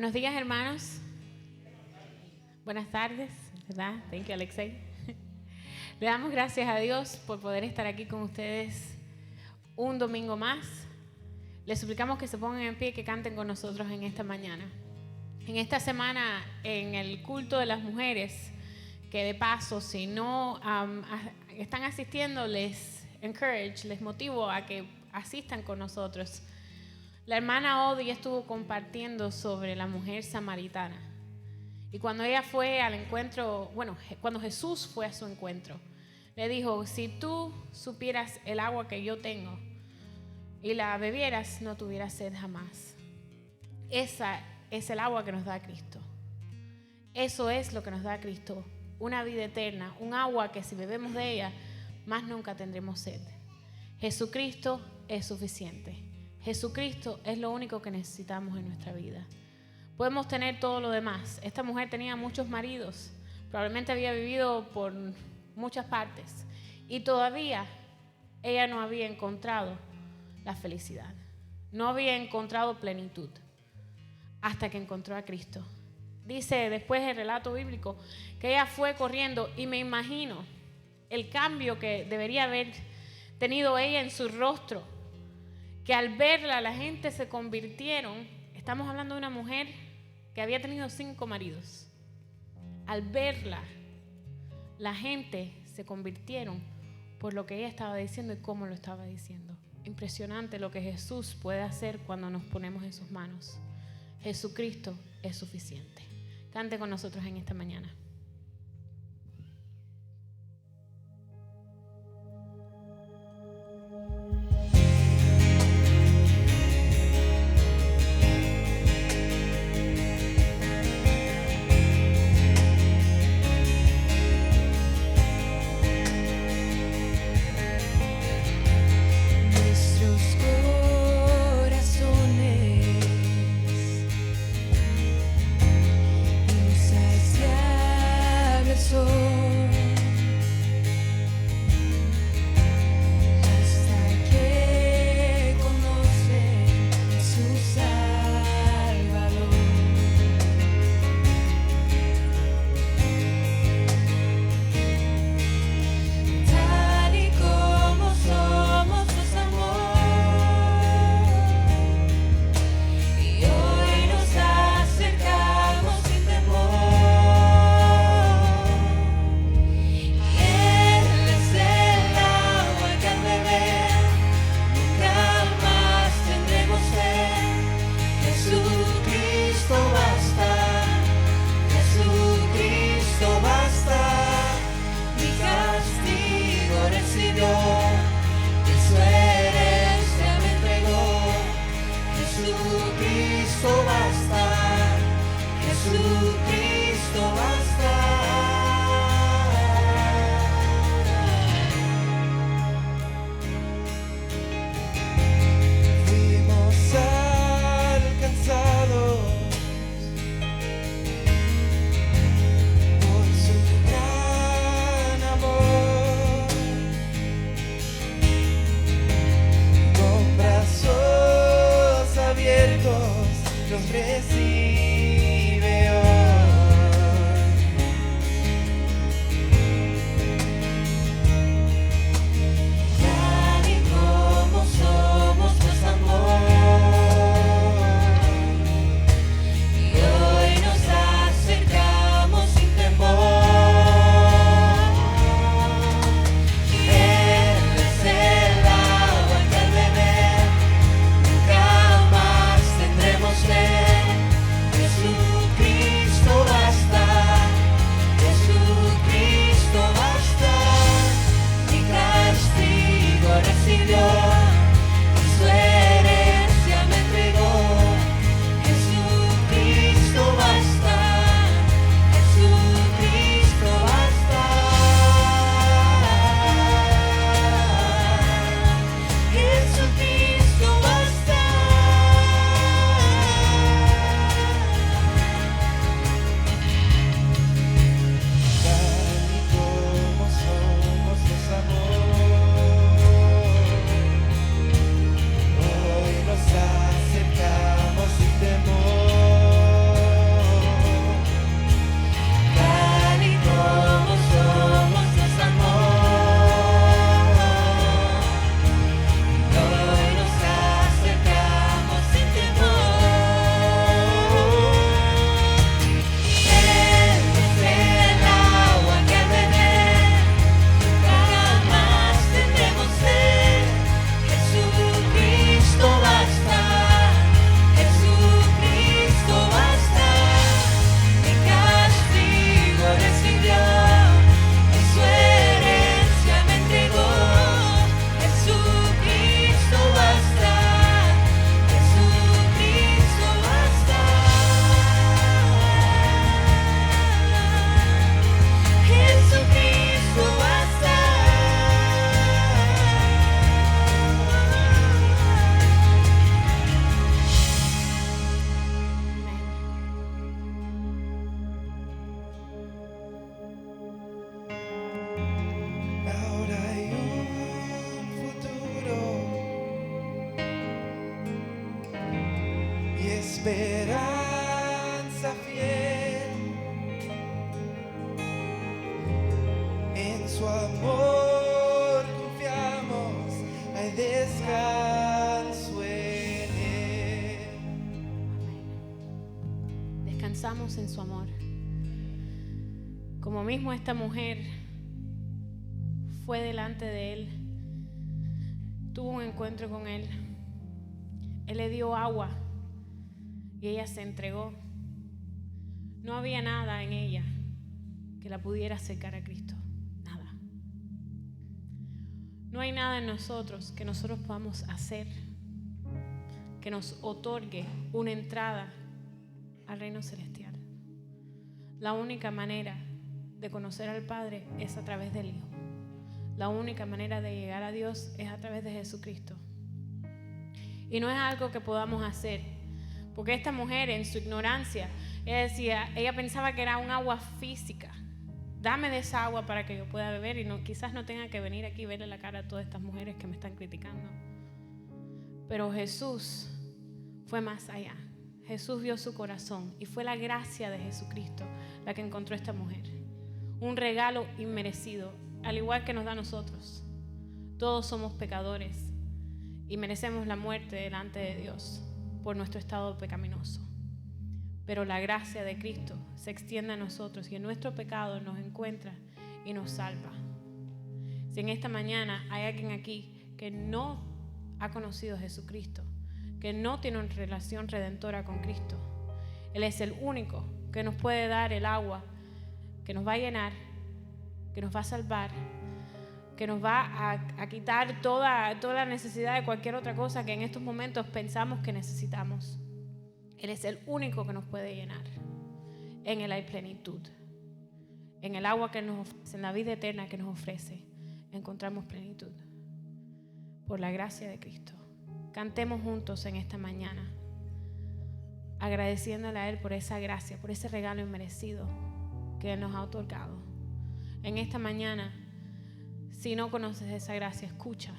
Buenos días, hermanos. Buenas tardes, ¿verdad? Thank you, Alexei. Le damos gracias a Dios por poder estar aquí con ustedes un domingo más. Les suplicamos que se pongan en pie y que canten con nosotros en esta mañana. En esta semana, en el culto de las mujeres, que de paso, si no están asistiendo, les motivo a que asistan con nosotros. La hermana Odi estuvo compartiendo sobre la mujer samaritana. Y cuando ella fue al encuentro, cuando Jesús fue a su encuentro, le dijo: si tú supieras el agua que yo tengo y la bebieras, no tuvieras sed jamás. Esa es el agua que nos da Cristo. Eso es lo que nos da Cristo, una vida eterna, un agua que si bebemos de ella, más nunca tendremos sed. Jesucristo es suficiente. Jesucristo es lo único que necesitamos en nuestra vida. Podemos tener todo lo demás. Esta mujer tenía muchos maridos, probablemente había vivido por muchas partes y todavía ella no había encontrado la felicidad, no había encontrado plenitud hasta que encontró a Cristo. Dice después el relato bíblico que ella fue corriendo, y me imagino el cambio que debería haber tenido ella en su rostro, que al verla la gente se convirtieron. Estamos hablando de una mujer que había tenido 5 maridos. Al verla, la gente se convirtieron por lo que ella estaba diciendo y cómo lo estaba diciendo. Impresionante lo que Jesús puede hacer cuando nos ponemos en sus manos. Jesucristo es suficiente. Cante con nosotros en esta mañana. Saciar descansamos en su amor. Como mismo esta mujer fue delante de Él, tuvo un encuentro con Él. Él le dio agua y ella se entregó. No había nada en ella que la pudiera acercar a Cristo. Nada. No hay nada en nosotros que nosotros podamos hacer que nos otorgue una entrada al reino celestial. La única manera de conocer al Padre es a través del Hijo. La única manera de llegar a Dios es a través de Jesucristo. Y no es algo que podamos hacer, porque esta mujer en su ignorancia, ella pensaba que era un agua física. Dame de esa agua para que yo pueda beber y quizás no tenga que venir aquí y verle la cara a todas estas mujeres que me están criticando. Pero Jesús fue más allá. Jesús vio su corazón y fue la gracia de Jesucristo la que encontró a esta mujer. Un regalo inmerecido, al igual que nos da a nosotros. Todos somos pecadores y merecemos la muerte delante de Dios por nuestro estado pecaminoso. Pero la gracia de Cristo se extiende a nosotros y en nuestro pecado nos encuentra y nos salva. Si en esta mañana hay alguien aquí que no ha conocido a Jesucristo, que no tiene una relación redentora con Cristo, Él es el único que nos puede dar el agua que nos va a llenar, que nos va a salvar, que nos va a quitar toda la necesidad de cualquier otra cosa que en estos momentos pensamos que necesitamos. Él es el único que nos puede llenar. En Él hay plenitud. En el agua que nos ofrece, en la vida eterna que nos ofrece, encontramos plenitud. Por la gracia de Cristo. Cantemos juntos en esta mañana, agradeciéndole a Él por esa gracia, por ese regalo inmerecido que Él nos ha otorgado. En esta mañana, si no conoces esa gracia, escucha,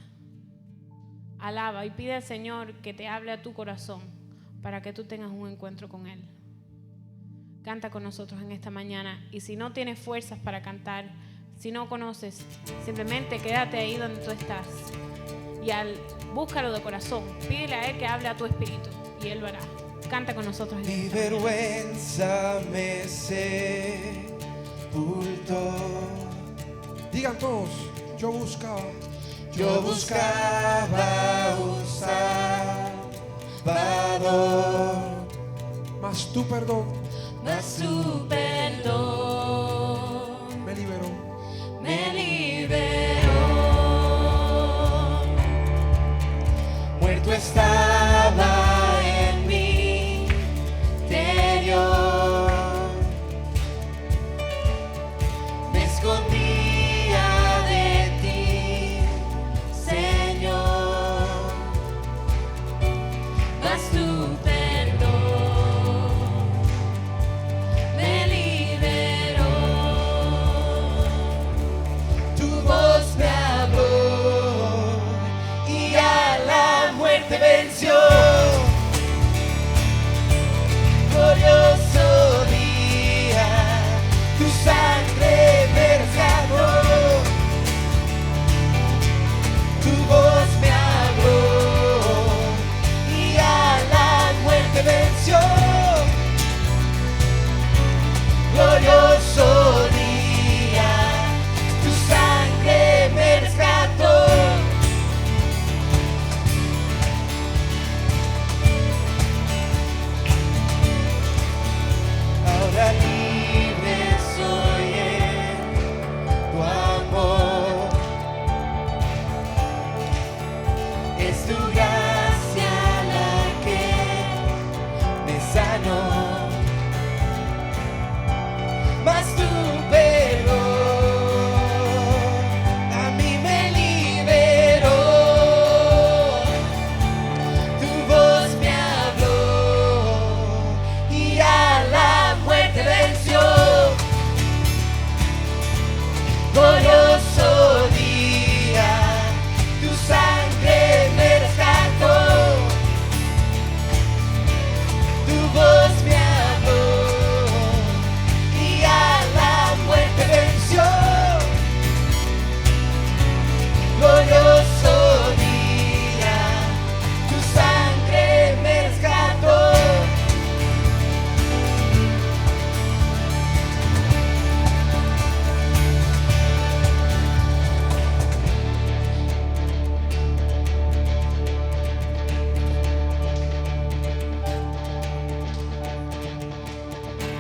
alaba y pide al Señor que te hable a tu corazón para que tú tengas un encuentro con Él. Canta con nosotros en esta mañana y si no tienes fuerzas para cantar, si no conoces, simplemente quédate ahí donde tú estás y búscalo de corazón, pídele a Él que hable a tu espíritu y Él lo hará. Canta con nosotros. Mi vergüenza me sepultó. Digan todos, yo buscaba un Salvador, mas tu perdón me liberó. Muerto estaba en mi interior, me escondía de ti, Señor, mas tu perdón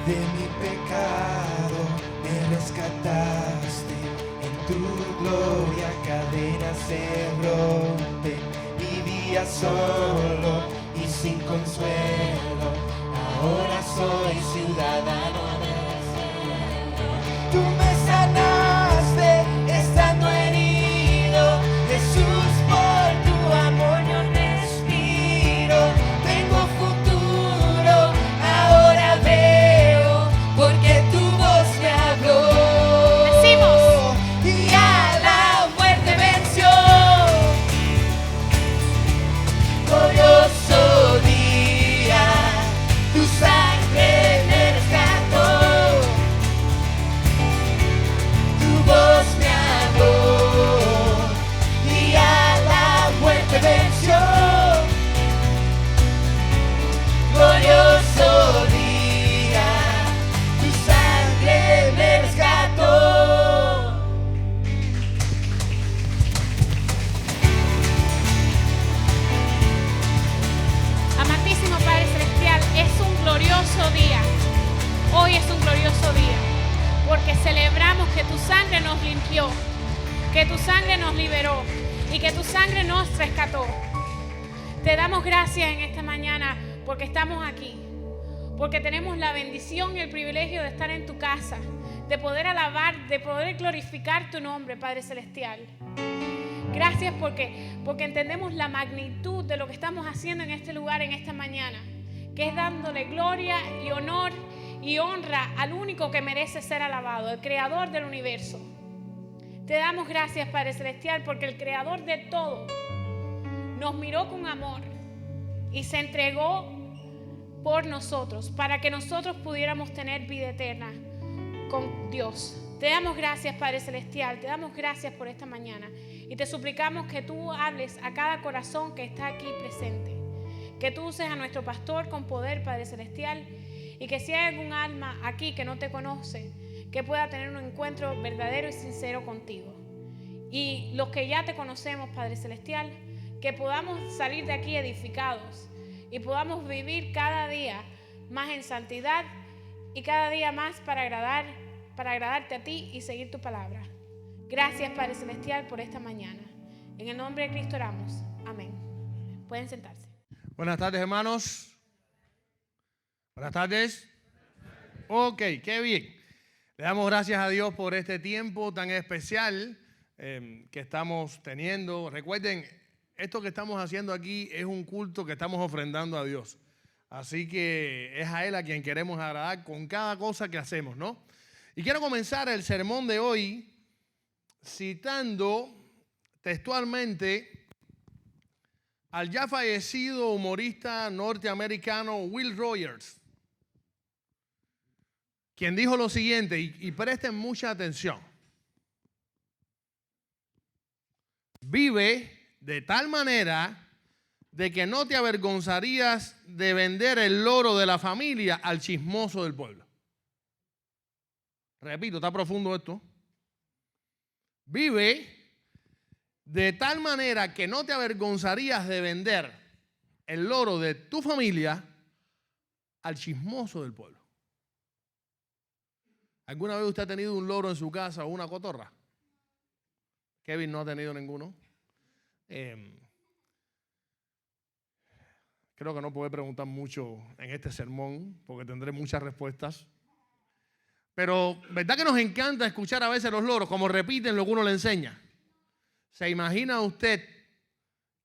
de mi pecado me rescataste. En tu gloria cadenas se rompen. Vivía solo y sin consuelo, ahora soy ciudadano del cielo. Tú me sanaste estando herido, Jesús, por tu amor yo respiro. Tengo futuro, ahora veo, porque tu voz me habló. Decimos. Y a la muerte venció. Glorioso día, tu sangre me rescató. Tu voz me habló y a la muerte venció. Glorioso día, tu sangre me rescató. Amantísimo Padre Celestial, es un glorioso día. Hoy es un glorioso día porque celebramos que tu sangre nos limpió, que tu sangre nos liberó y que tu sangre nos rescató. Te damos gracias en esta mañana porque estamos aquí, porque tenemos la bendición y el privilegio de estar en tu casa, de poder alabar, de poder glorificar tu nombre, Padre Celestial. Gracias porque entendemos la magnitud de lo que estamos haciendo en este lugar, en esta mañana, que es dándole gloria y honor y honra al único que merece ser alabado, el creador del universo. Te damos gracias, Padre Celestial, porque el creador de todo nos miró con amor y se entregó por nosotros para que nosotros pudiéramos tener vida eterna con Dios. Te damos gracias, Padre Celestial, te damos gracias por esta mañana y te suplicamos que tú hables a cada corazón que está aquí presente, que tú uses a nuestro pastor con poder, Padre Celestial, y que si hay algún alma aquí que no te conoce, que pueda tener un encuentro verdadero y sincero contigo. Y los que ya te conocemos, Padre Celestial, que podamos salir de aquí edificados y podamos vivir cada día más en santidad y cada día más para agradarte a ti y seguir tu palabra. Gracias, Padre Celestial, por esta mañana. En el nombre de Cristo oramos. Amén. Pueden sentarse. Buenas tardes, hermanos. Buenas tardes. Ok, qué bien. Le damos gracias a Dios por este tiempo tan especial que estamos teniendo. Recuerden, esto que estamos haciendo aquí es un culto que estamos ofrendando a Dios. Así que es a Él a quien queremos agradar con cada cosa que hacemos, ¿no? Y quiero comenzar el sermón de hoy citando textualmente al ya fallecido humorista norteamericano Will Rogers, quien dijo lo siguiente, y presten mucha atención: vive de tal manera de que no te avergonzarías de vender el loro de la familia al chismoso del pueblo. Repito, está profundo esto. Vive de tal manera que no te avergonzarías de vender el loro de tu familia al chismoso del pueblo. ¿Alguna vez usted ha tenido un loro en su casa o una cotorra? Kevin no ha tenido ninguno. Creo que no puedo preguntar mucho en este sermón porque tendré muchas respuestas. Pero ¿verdad que nos encanta escuchar a veces los loros como repiten lo que uno le enseña? ¿Se imagina usted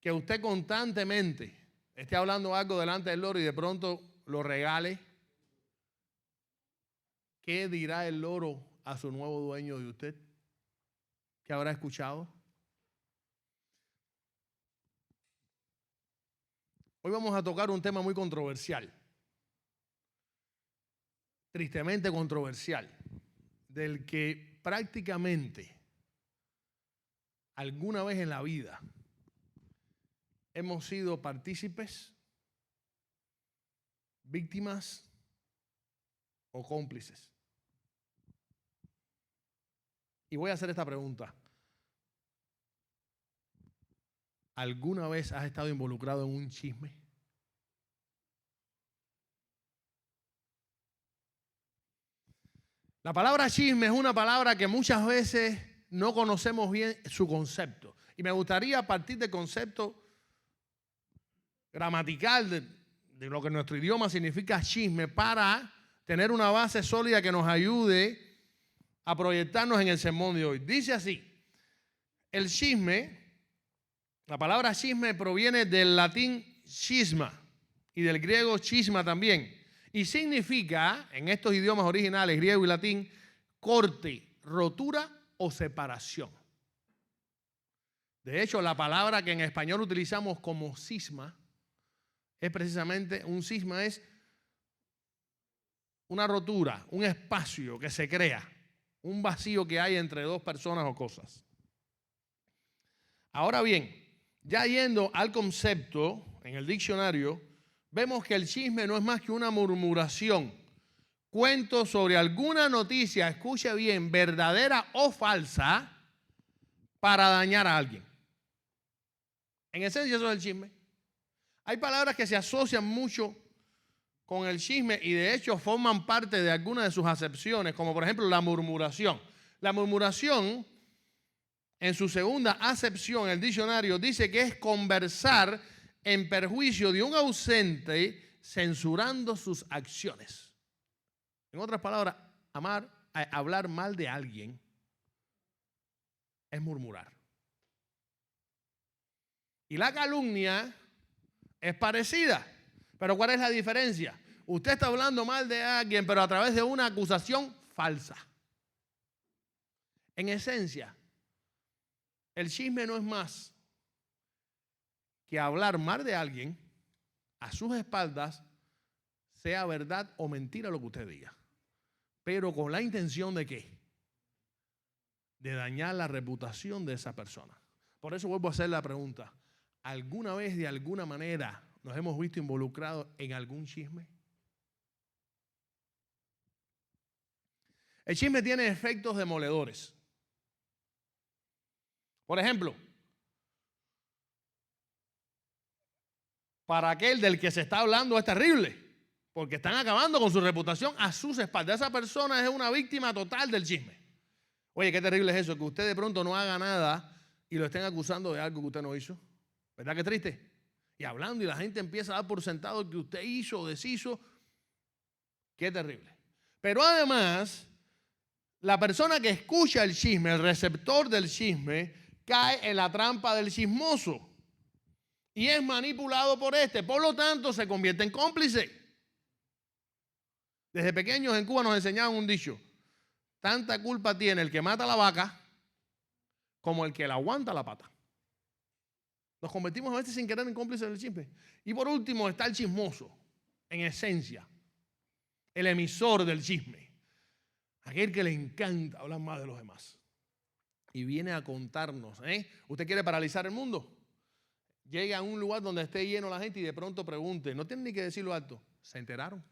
que usted constantemente esté hablando algo delante del loro y de pronto lo regale? ¿Qué dirá el loro a su nuevo dueño de usted? ¿Qué habrá escuchado? Hoy vamos a tocar un tema muy controversial, tristemente controversial, del que prácticamente alguna vez en la vida hemos sido partícipes, víctimas o cómplices. Y voy a hacer esta pregunta. ¿Alguna vez has estado involucrado en un chisme? La palabra chisme es una palabra que muchas veces no conocemos bien su concepto. Y me gustaría partir del concepto gramatical de lo que en nuestro idioma significa chisme para tener una base sólida que nos ayude a proyectarnos en el sermón de hoy. Dice así, el chisme, la palabra chisme proviene del latín schisma y del griego chisma también. Y significa, en estos idiomas originales, griego y latín, corte, rotura o separación. De hecho, la palabra que en español utilizamos como cisma es precisamente, un cisma es una rotura, un espacio que se crea, un vacío que hay entre dos personas o cosas. Ahora bien, ya yendo al concepto en el diccionario, vemos que el chisme no es más que una murmuración, cuento sobre alguna noticia, escuche bien, verdadera o falsa, para dañar a alguien. En esencia eso es el chisme. Hay palabras que se asocian mucho con el chisme y de hecho forman parte de algunas de sus acepciones, como por ejemplo la murmuración. La murmuración, en su segunda acepción, el diccionario dice que es conversar en perjuicio de un ausente, censurando sus acciones. En otras palabras, hablar mal de alguien es murmurar. Y la calumnia es parecida. Pero ¿cuál es la diferencia? Usted está hablando mal de alguien, pero a través de una acusación falsa. En esencia, el chisme no es más que hablar mal de alguien a sus espaldas, sea verdad o mentira lo que usted diga. Pero con la intención de ¿qué? De dañar la reputación de esa persona. Por eso vuelvo a hacer la pregunta. ¿Alguna vez de alguna manera nos hemos visto involucrados en algún chisme? El chisme tiene efectos demoledores. Por ejemplo, para aquel del que se está hablando es terrible, porque están acabando con su reputación a sus espaldas. Esa persona es una víctima total del chisme. Oye, qué terrible es eso, que usted de pronto no haga nada y lo estén acusando de algo que usted no hizo. ¿Verdad que triste? Y hablando y la gente empieza a dar por sentado que usted hizo o deshizo. Qué terrible. Pero además, la persona que escucha el chisme, el receptor del chisme, cae en la trampa del chismoso y es manipulado por este. Por lo tanto, se convierte en cómplice. Desde pequeños en Cuba nos enseñaban un dicho: tanta culpa tiene el que mata a la vaca como el que la aguanta la pata. Nos convertimos a veces sin querer en cómplices del chisme. Y por último está el chismoso, en esencia, el emisor del chisme, aquel que le encanta hablar más de los demás. Y viene a contarnos, ¿usted quiere paralizar el mundo? Llega a un lugar donde esté lleno la gente y de pronto pregunte, no tienen ni que decirlo alto, ¿se enteraron?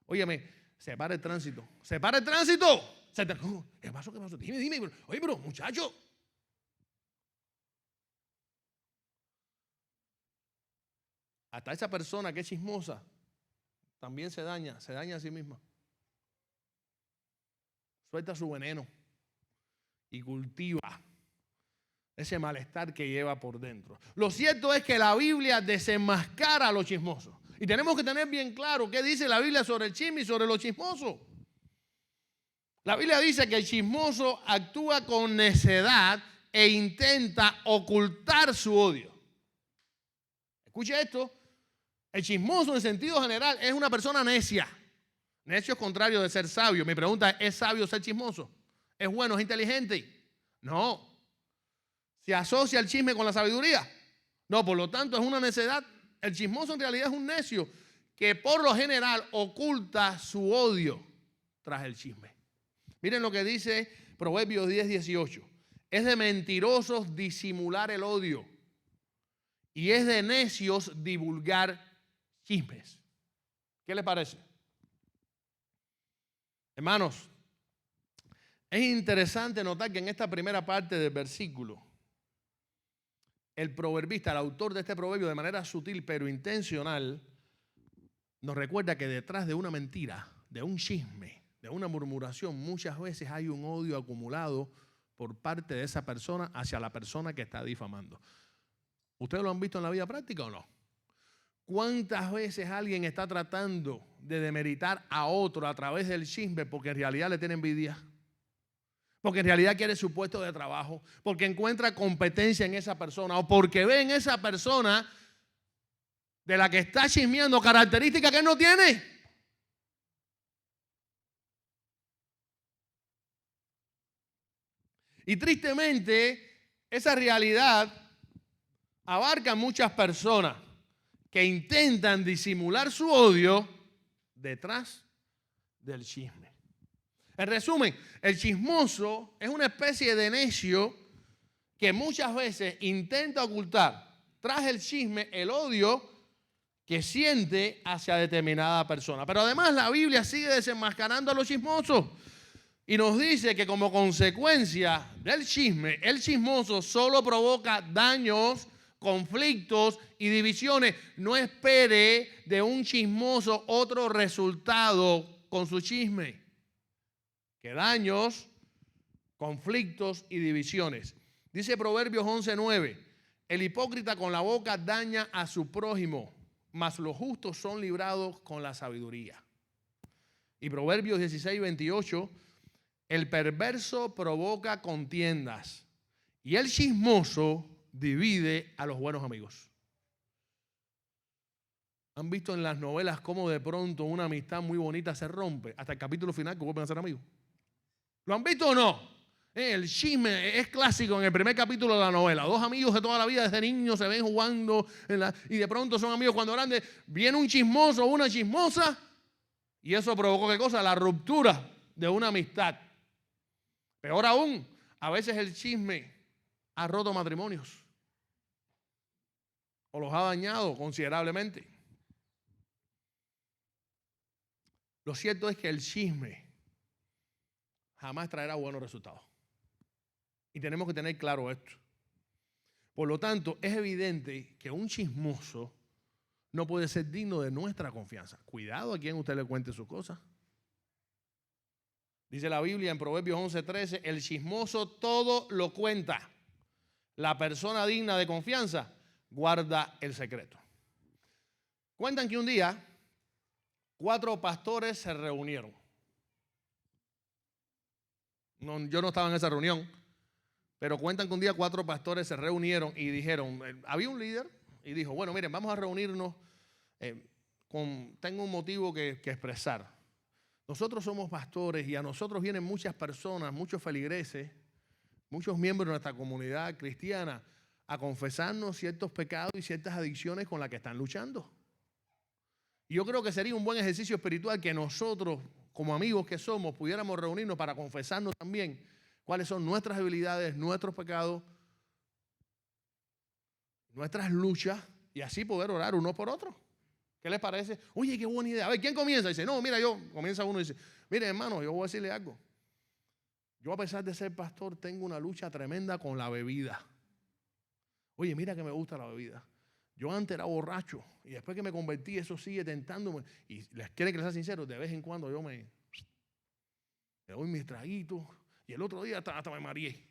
Óyeme, se para el tránsito. ¡Se para el tránsito! ¿Qué pasó? ¿Qué pasó? Dime. Oye, pero muchacho. Hasta esa persona que es chismosa también se daña a sí misma. Suelta su veneno y cultiva ese malestar que lleva por dentro. Lo cierto es que la Biblia desenmascara a los chismosos. Y tenemos que tener bien claro qué dice la Biblia sobre el chisme y sobre los chismosos. La Biblia dice que el chismoso actúa con necedad e intenta ocultar su odio. Escuche esto. El chismoso en sentido general es una persona necia. Necio es contrario de ser sabio. Mi pregunta es sabio ser chismoso? ¿Es bueno, es inteligente? No. ¿Se asocia el chisme con la sabiduría? No, por lo tanto es una necedad. El chismoso en realidad es un necio que por lo general oculta su odio tras el chisme. Miren lo que dice Proverbios 10:18. Es de mentirosos disimular el odio y es de necios divulgar chismes. ¿Qué les parece? Hermanos, es interesante notar que en esta primera parte del versículo, el proverbista, el autor de este proverbio, de manera sutil pero intencional, nos recuerda que detrás de una mentira, de un chisme, de una murmuración, muchas veces hay un odio acumulado por parte de esa persona hacia la persona que está difamando. ¿Ustedes lo han visto en la vida práctica o no? ¿Cuántas veces alguien está tratando de demeritar a otro a través del chisme porque en realidad le tiene envidia? Porque en realidad quiere su puesto de trabajo, porque encuentra competencia en esa persona o porque ve en esa persona de la que está chismeando características que él no tiene. Y tristemente, esa realidad abarca a muchas personas que intentan disimular su odio detrás del chisme. En resumen, el chismoso es una especie de necio que muchas veces intenta ocultar tras el chisme el odio que siente hacia determinada persona. Pero además la Biblia sigue desenmascarando a los chismosos y nos dice que como consecuencia del chisme, el chismoso solo provoca daños, conflictos y divisiones. No espere de un chismoso otro resultado con su chisme que daños, conflictos y divisiones. Dice Proverbios 11:9, el hipócrita con la boca daña a su prójimo, mas los justos son librados con la sabiduría. Y Proverbios 16:28, el perverso provoca contiendas y el chismoso divide a los buenos amigos. ¿Han visto en las novelas cómo de pronto una amistad muy bonita se rompe hasta el capítulo final que vuelven a ser amigos? ¿Lo han visto o no? El chisme es clásico en el primer capítulo de la novela. Dos amigos de toda la vida desde niños se ven jugando y de pronto son amigos cuando grandes. Viene un chismoso o una chismosa y eso provocó ¿qué cosa? La ruptura de una amistad. Peor aún, a veces el chisme ha roto matrimonios o los ha dañado considerablemente. Lo cierto es que el chisme jamás traerá buenos resultados. Y tenemos que tener claro esto. Por lo tanto, es evidente que un chismoso no puede ser digno de nuestra confianza. Cuidado a quien usted le cuente sus cosas. Dice la Biblia en Proverbios 11:13, el chismoso todo lo cuenta. La persona digna de confianza guarda el secreto. Cuentan que un día 4 pastores se reunieron. Yo no estaba en esa reunión, pero cuentan que un día 4 pastores se reunieron y dijeron, había un líder y dijo, bueno, miren, vamos a reunirnos, tengo un motivo que expresar. Nosotros somos pastores y a nosotros vienen muchas personas, muchos feligreses, muchos miembros de nuestra comunidad cristiana a confesarnos ciertos pecados y ciertas adicciones con las que están luchando. Y yo creo que sería un buen ejercicio espiritual que nosotros, como amigos que somos, pudiéramos reunirnos para confesarnos también cuáles son nuestras debilidades, nuestros pecados, nuestras luchas y así poder orar uno por otro. ¿Qué les parece? Oye, qué buena idea. A ver, ¿quién comienza? Dice, no, mira, comienza uno y dice, mire, hermano, yo voy a decirle algo. Yo a pesar de ser pastor tengo una lucha tremenda con la bebida. Oye, mira que me gusta la bebida. Yo antes era borracho y después que me convertí eso sigue tentándome. Y les quieren que les sea sincero, de vez en cuando yo me doy mis traguitos y el otro día hasta me mareé.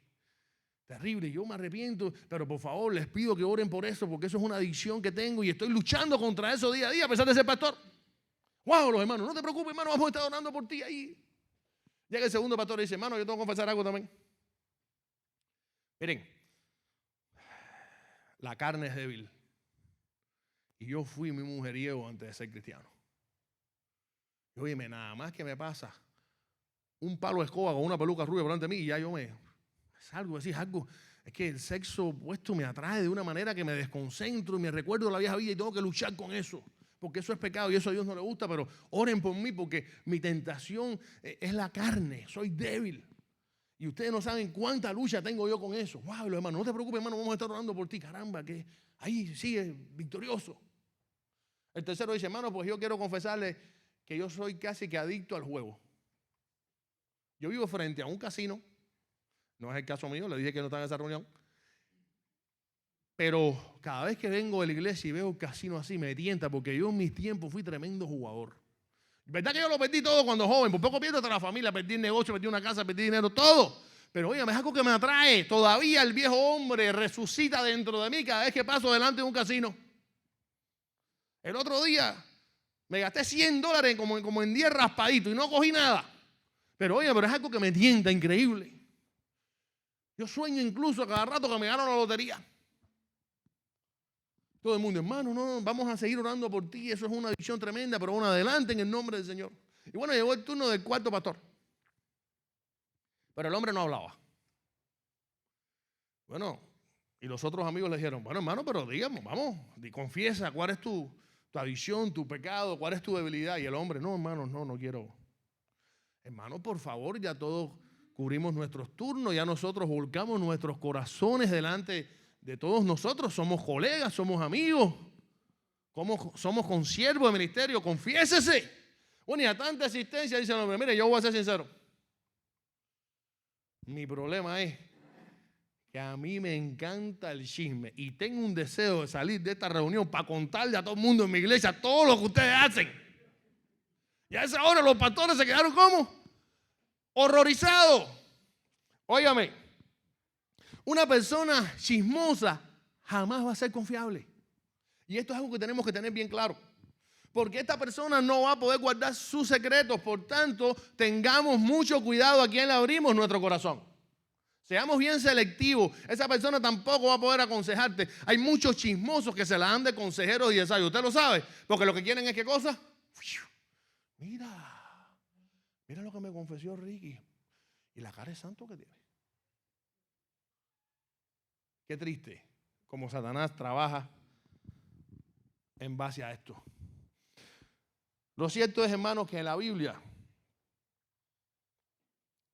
Terrible, yo me arrepiento, pero por favor les pido que oren por eso porque eso es una adicción que tengo y estoy luchando contra eso día a día a pesar de ser pastor. Wow, los hermanos, no te preocupes, hermano, vamos a estar orando por ti ahí. Llega el segundo pastor y dice, hermano, yo tengo que confesar algo también. Miren, la carne es débil. Y yo fui muy mujeriego antes de ser cristiano. Y óyeme, nada más que me pasa un palo de escoba con una peluca rubia delante de mí y ya yo me salgo, es algo. Es que el sexo opuesto me atrae de una manera que me desconcentro y me recuerdo de la vieja vida y tengo que luchar con eso. Porque eso es pecado y eso a Dios no le gusta, pero oren por mí porque mi tentación es la carne, soy débil. Y ustedes no saben cuánta lucha tengo yo con eso. Wow, hermano, no te preocupes, hermano, vamos a estar orando por ti. Caramba, que ahí sigue victorioso. El tercero dice, hermano, pues yo quiero confesarle que yo soy casi que adicto al juego. Yo vivo frente a un casino. No es el caso mío, le dije que no estaba en esa reunión. Pero cada vez que vengo de la iglesia y veo el casino así, me tienta porque yo en mis tiempos fui tremendo jugador. ¿Verdad que yo lo perdí todo cuando joven? Por poco pierdo hasta la familia, perdí el negocio, perdí una casa, perdí dinero, todo. Pero oye, es algo que me atrae. Todavía el viejo hombre resucita dentro de mí cada vez que paso delante de un casino. El otro día me gasté $100 como en 10 raspaditos y no cogí nada. Pero oye, pero es algo que me tienta, increíble. Yo sueño incluso a cada rato que me gano la lotería. Todo el mundo, hermano, no, vamos a seguir orando por ti. Eso es una visión tremenda, pero bueno, adelante en el nombre del Señor. Y bueno, llegó el turno del cuarto pastor. Pero el hombre no hablaba. Bueno, y los otros amigos le dijeron, bueno, hermano, pero digamos, vamos, confiesa cuál es tu adicción, tu pecado, cuál es tu debilidad. Y el hombre, no, hermano, no quiero. Hermano, por favor, ya todos cubrimos nuestros turnos, ya nosotros volcamos nuestros corazones delante de todos nosotros. Somos colegas, somos amigos, somos consiervos de ministerio, confiésese. Bueno, y a tanta existencia dice el hombre, mire, yo voy a ser sincero. Mi problema es que a mí me encanta el chisme y tengo un deseo de salir de esta reunión para contarle a todo el mundo en mi iglesia todo lo que ustedes hacen. Y a esa hora los pastores se quedaron ¿cómo? Horrorizados. Óigame, una persona chismosa jamás va a ser confiable. Y esto es algo que tenemos que tener bien claro. Porque esta persona no va a poder guardar sus secretos. Por tanto, tengamos mucho cuidado a quién le abrimos nuestro corazón. Seamos bien selectivos. Esa persona tampoco va a poder aconsejarte. Hay muchos chismosos que se la dan de consejeros y de sabios. ¿Usted lo sabe? Porque lo que quieren es ¿qué cosa? Mira lo que me confesó Ricky. Y la cara de santo que tiene. Qué triste como Satanás trabaja en base a esto. Lo cierto es, hermanos, que en la Biblia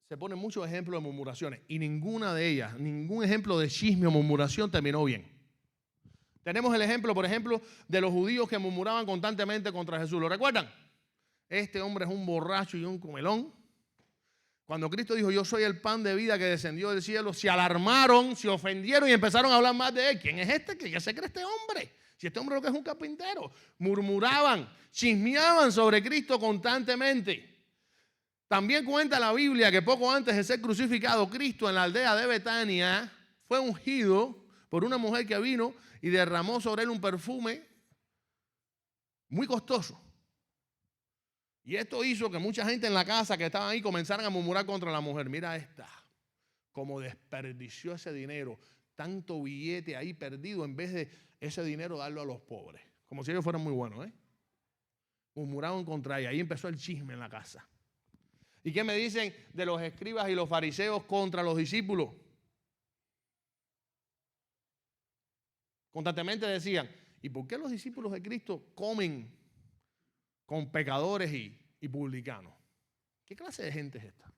se ponen muchos ejemplos de murmuraciones y ninguna de ellas, ningún ejemplo de chisme o murmuración terminó bien. Tenemos el ejemplo, por ejemplo, de los judíos que murmuraban constantemente contra Jesús. ¿Lo recuerdan? Este hombre es un borracho y un comelón. Cuando Cristo dijo, yo soy el pan de vida que descendió del cielo, se alarmaron, se ofendieron y empezaron a hablar más de él. ¿Quién es este? ¿Qué se cree este hombre? Si este hombre lo que es un carpintero. Murmuraban, chismeaban sobre Cristo constantemente. También cuenta la Biblia que poco antes de ser crucificado, Cristo en la aldea de Betania fue ungido por una mujer que vino y derramó sobre él un perfume muy costoso. Y esto hizo que mucha gente en la casa que estaban ahí comenzaran a murmurar contra la mujer. Mira esta, como desperdició ese dinero, tanto billete ahí perdido en vez de ese dinero darlo a los pobres. Como si ellos fueran muy buenos, ¿eh? Murmuraron contra ella. Ahí empezó el chisme en la casa. ¿Y qué me dicen de los escribas y los fariseos contra los discípulos? Constantemente decían, ¿y por qué los discípulos de Cristo comen con pecadores y publicanos? ¿Qué clase de gente es esta?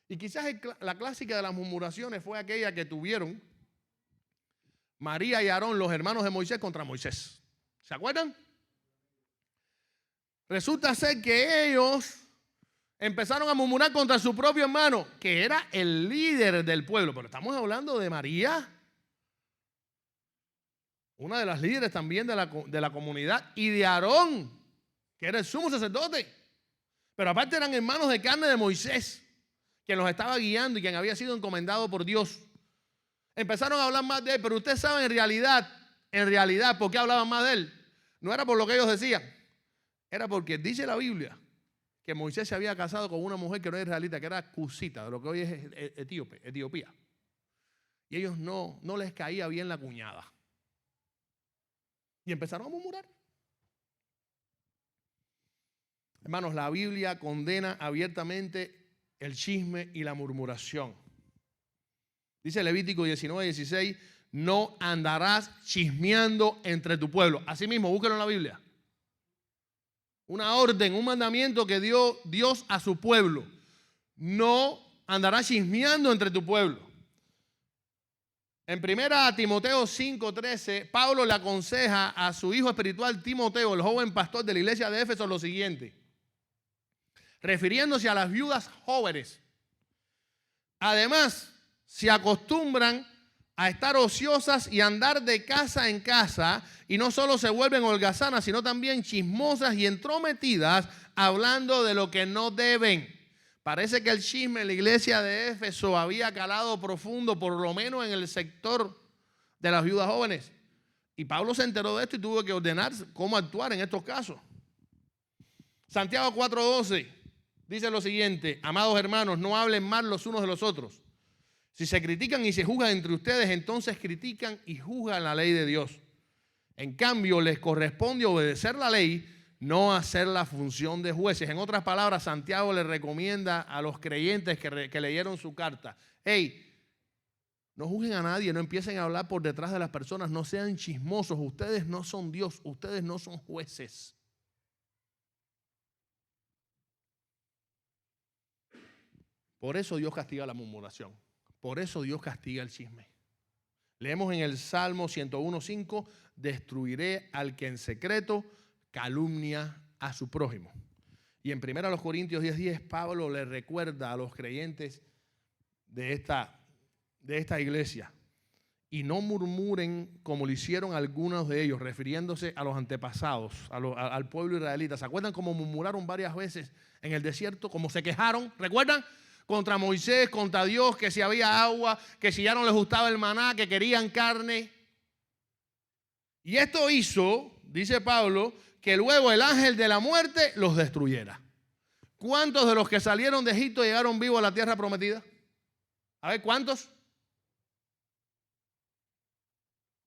Y quizás la clásica de las murmuraciones fue aquella que tuvieron María y Aarón, los hermanos de Moisés, contra Moisés. ¿Se acuerdan? Resulta ser que ellos empezaron a murmurar contra su propio hermano, que era el líder del pueblo. Pero estamos hablando de María, una de las líderes también de la comunidad, y de Aarón, que era el sumo sacerdote. Pero aparte eran hermanos de carne de Moisés, quien los estaba guiando y quien había sido encomendado por Dios. Empezaron a hablar más de él, pero ustedes saben en realidad, ¿por qué hablaban más de él? No era por lo que ellos decían, era porque dice la Biblia que Moisés se había casado con una mujer que no era israelita, que era cusita, de lo que hoy es Etiopía. Y ellos no les caía bien la cuñada. Y empezaron a murmurar. Hermanos, la Biblia condena abiertamente el chisme y la murmuración. Dice Levítico 19:16, no andarás chismeando entre tu pueblo. Así mismo, búsquelo en la Biblia. Una orden, un mandamiento que dio Dios a su pueblo. No andarás chismeando entre tu pueblo. En 1 Timoteo 5:13, Pablo le aconseja a su hijo espiritual Timoteo, el joven pastor de la iglesia de Éfeso, lo siguiente. Refiriéndose a las viudas jóvenes. Además, se acostumbran a estar ociosas y andar de casa en casa, y no solo se vuelven holgazanas, sino también chismosas y entrometidas, hablando de lo que no deben. Parece que el chisme en la iglesia de Éfeso había calado profundo, por lo menos en el sector de las viudas jóvenes. Y Pablo se enteró de esto y tuvo que ordenar cómo actuar en estos casos. Santiago 4:12 dice lo siguiente: amados hermanos, no hablen mal los unos de los otros. Si se critican y se juzgan entre ustedes, entonces critican y juzgan la ley de Dios. En cambio, les corresponde obedecer la ley, no hacer la función de jueces. En otras palabras, Santiago le recomienda a los creyentes que leyeron su carta: hey, no juzguen a nadie, no empiecen a hablar por detrás de las personas, no sean chismosos. Ustedes no son Dios, ustedes no son jueces. Por eso Dios castiga la murmuración. Por eso Dios castiga el chisme. Leemos en el Salmo 101:5: destruiré al que en secreto calumnia a su prójimo. Y en 1 Corintios 10:10, Pablo le recuerda a los creyentes de esta iglesia: y no murmuren como lo hicieron algunos de ellos, refiriéndose a los antepasados, al pueblo israelita. ¿Se acuerdan cómo murmuraron varias veces en el desierto? ¿Cómo se quejaron? ¿Recuerdan? Contra Moisés, contra Dios, que si había agua, que si ya no les gustaba el maná, que querían carne. Y esto hizo, dice Pablo, que luego el ángel de la muerte los destruyera. ¿Cuántos de los que salieron de Egipto llegaron vivos a la tierra prometida? A ver, ¿cuántos?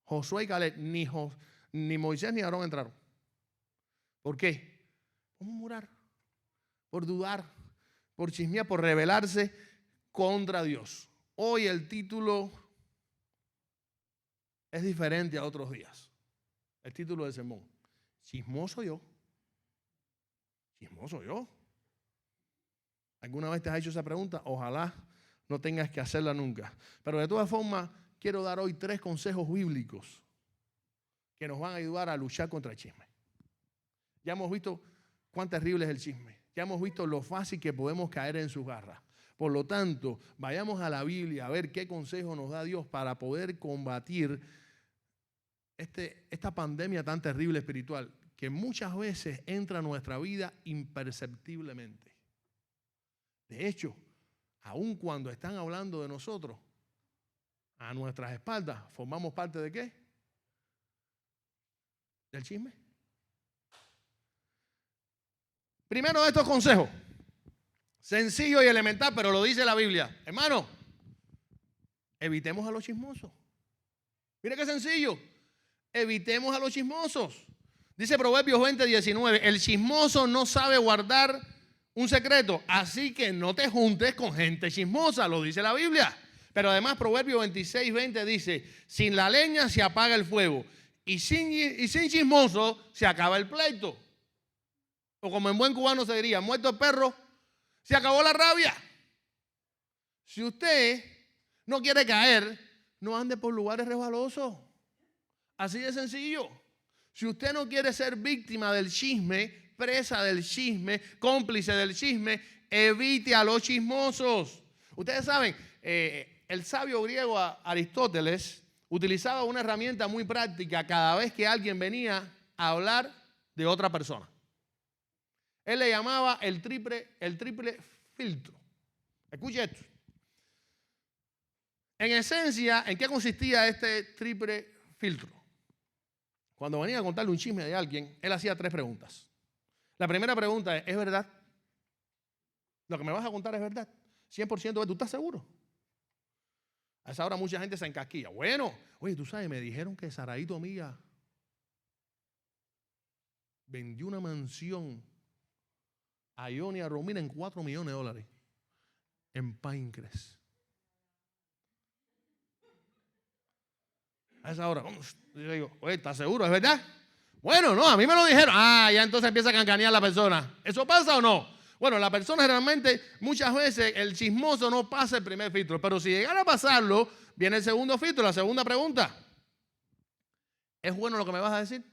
Josué y Caleb, ni Moisés ni Aarón entraron. ¿Por qué? Por murmurar, por dudar, por chismear, por rebelarse contra Dios. Hoy el título es diferente a otros días. El título del sermón: chismoso yo. Chismoso yo. ¿Alguna vez te has hecho esa pregunta? Ojalá no tengas que hacerla nunca. Pero de todas formas, quiero dar hoy 3 consejos bíblicos que nos van a ayudar a luchar contra el chisme. Ya hemos visto cuán terrible es el chisme. Ya hemos visto lo fácil que podemos caer en sus garras. Por lo tanto, vayamos a la Biblia a ver qué consejo nos da Dios para poder combatir esta pandemia tan terrible espiritual que muchas veces entra a nuestra vida imperceptiblemente. De hecho, aun cuando están hablando de nosotros, a nuestras espaldas, ¿formamos parte de qué? ¿Del chisme? Primero de estos consejos, sencillo y elemental, pero lo dice la Biblia. Hermano, evitemos a los chismosos. Mire qué sencillo. Evitemos a los chismosos. Dice Proverbios 20:19, el chismoso no sabe guardar un secreto, así que no te juntes con gente chismosa, lo dice la Biblia. Pero además Proverbios 26:20 dice, sin la leña se apaga el fuego y sin chismoso se acaba el pleito. O como en buen cubano se diría, muerto el perro, se acabó la rabia. Si usted no quiere caer, no ande por lugares resbalosos. Así de sencillo. Si usted no quiere ser víctima del chisme, presa del chisme, cómplice del chisme, evite a los chismosos. Ustedes saben, el sabio griego Aristóteles utilizaba una herramienta muy práctica cada vez que alguien venía a hablar de otra persona. Él le llamaba el triple filtro. Escuche esto. En esencia, ¿en qué consistía este triple filtro? Cuando venía a contarle un chisme de alguien, él hacía 3 preguntas. La primera pregunta ¿es verdad? ¿Lo que me vas a contar es verdad? 100% ¿tú estás seguro? A esa hora mucha gente se encasquilla. Bueno, oye, tú sabes, me dijeron que Saraíto Mía vendió una mansión a Ioni y a Romina en $4 millones en Pinecrest. A esa hora, yo digo, oye, ¿estás seguro? ¿Es verdad? Bueno, no, a mí me lo dijeron. Ya entonces empieza a cancanear la persona. ¿Eso pasa o no? Bueno, la persona realmente, muchas veces, el chismoso no pasa el primer filtro. Pero si llegara a pasarlo, viene el segundo filtro, la segunda pregunta. ¿Es bueno lo que me vas a decir?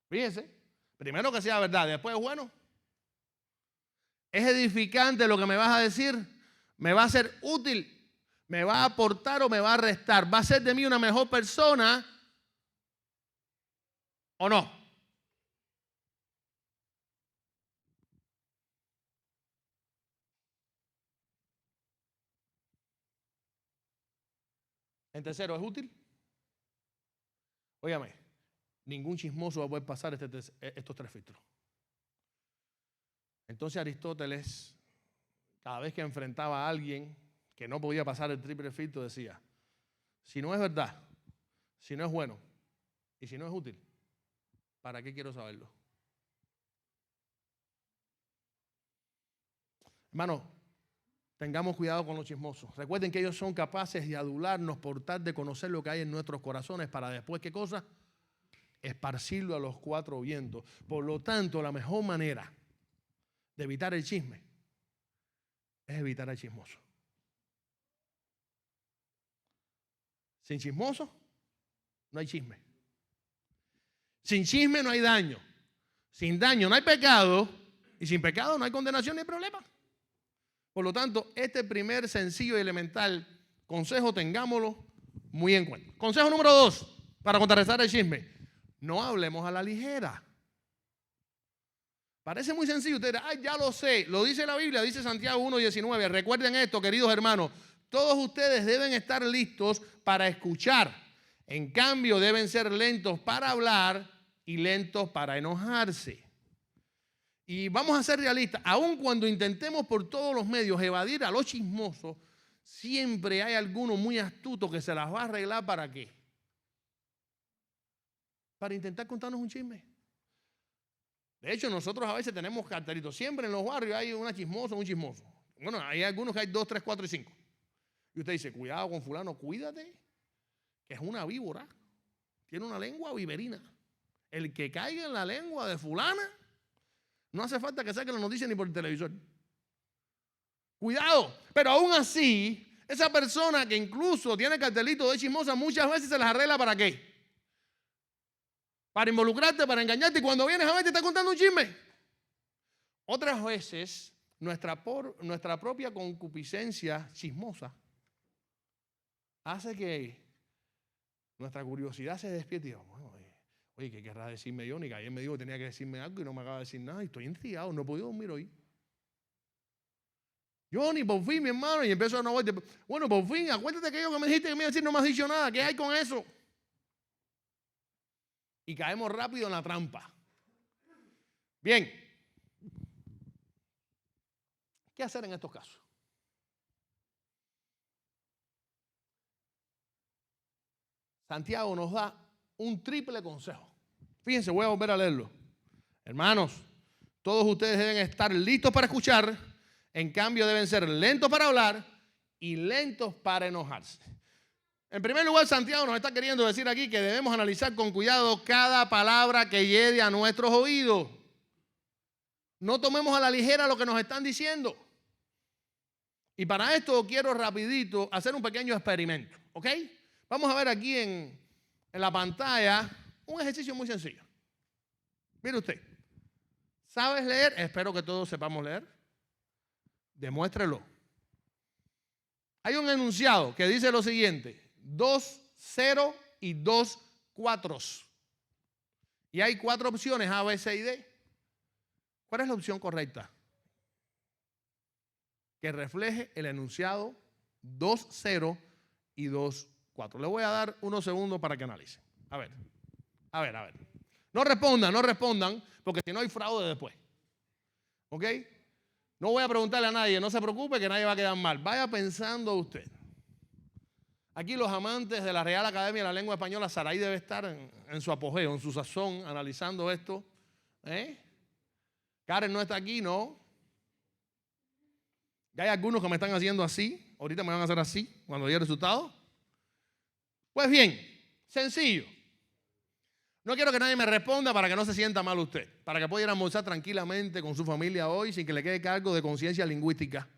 Fíjense. Primero que sea verdad, después es bueno. ¿Es edificante lo que me vas a decir? ¿Me va a ser útil? ¿Me va a aportar o me va a restar? ¿Va a ser de mí una mejor persona o no? En tercero, ¿es útil? Óigame, ningún chismoso va a poder pasar estos 3 filtros. Entonces Aristóteles, cada vez que enfrentaba a alguien que no podía pasar el triple filtro, decía, si no es verdad, si no es bueno y si no es útil, ¿para qué quiero saberlo? Hermano, tengamos cuidado con los chismosos. Recuerden que ellos son capaces de adularnos por tal de conocer lo que hay en nuestros corazones para después, ¿qué cosa? Esparcirlo a los 4 vientos. Por lo tanto, la mejor manera de evitar el chisme es evitar al chismoso. Sin chismoso no hay chisme. Sin chisme no hay daño. Sin daño no hay pecado. Y sin pecado no hay condenación ni problema. Por lo tanto, este primer sencillo y elemental consejo tengámoslo muy en cuenta. Consejo número 2, para contrarrestar el chisme. No hablemos a la ligera. Parece muy sencillo. Usted dirá, ya lo sé. Lo dice la Biblia, dice Santiago 1:19. Recuerden esto, queridos hermanos. Todos ustedes deben estar listos para escuchar. En cambio, deben ser lentos para hablar y lentos para enojarse. Y vamos a ser realistas. Aun cuando intentemos por todos los medios evadir a los chismosos, siempre hay alguno muy astuto que se las va a arreglar. ¿Para qué? Para intentar contarnos un chisme. De hecho, nosotros a veces tenemos cartelitos. Siempre en los barrios hay una chismosa, un chismoso. Bueno, hay algunos que hay 2, 3, 4 y 5. Y usted dice, cuidado con fulano, cuídate, que es una víbora. Tiene una lengua viverina. El que caiga en la lengua de fulana, no hace falta que saque la noticia ni por el televisor. Cuidado. Pero aún así, esa persona que incluso tiene cartelito de chismosa, muchas veces se las arregla ¿para qué? Para involucrarte, para engañarte, y cuando vienes a ver te está contando un chisme. Otras veces, nuestra propia concupiscencia chismosa hace que nuestra curiosidad se despierte y digamos, oye, ¿qué querrá decirme yo? Ni que ayer me dijo que tenía que decirme algo y no me acaba de decir nada y estoy intrigado, no he podido dormir hoy. Johnny, por fin, mi hermano, y empiezo a no volver. Bueno, por fin, acuérdate que aquello que me dijiste que me iba a decir, no me has dicho nada, ¿qué hay con eso? Y caemos rápido en la trampa. Bien. ¿Qué hacer en estos casos? Santiago nos da un triple consejo. Fíjense, voy a volver a leerlo. Hermanos, todos ustedes deben estar listos para escuchar, en cambio deben ser lentos para hablar y lentos para enojarse. En primer lugar, Santiago nos está queriendo decir aquí que debemos analizar con cuidado cada palabra que llegue a nuestros oídos. No tomemos a la ligera lo que nos están diciendo. Y para esto quiero rapidito hacer un pequeño experimento, ¿ok? Vamos a ver aquí en la pantalla un ejercicio muy sencillo. Mire usted, ¿sabes leer? Espero que todos sepamos leer. Demuéstrelo. Hay un enunciado que dice lo siguiente: 2, 0 y 2, 4. Y hay 4 opciones, A, B, C y D. ¿Cuál es la opción correcta? Que refleje el enunciado 2, 0 y 2, 4. Le voy a dar unos segundos para que analicen. A ver. No respondan, porque si no hay fraude después. ¿Ok? No voy a preguntarle a nadie, no se preocupe que nadie va a quedar mal. Vaya pensando usted. Aquí los amantes de la Real Academia de la Lengua Española, Saray debe estar en su apogeo, en su sazón, analizando esto. Karen no está aquí, ¿no? Ya hay algunos que me están haciendo así. Ahorita me van a hacer así cuando llegue el resultado. Pues bien, sencillo. No quiero que nadie me responda para que no se sienta mal usted. Para que pueda ir a almorzar tranquilamente con su familia hoy sin que le quede cargo de conciencia lingüística.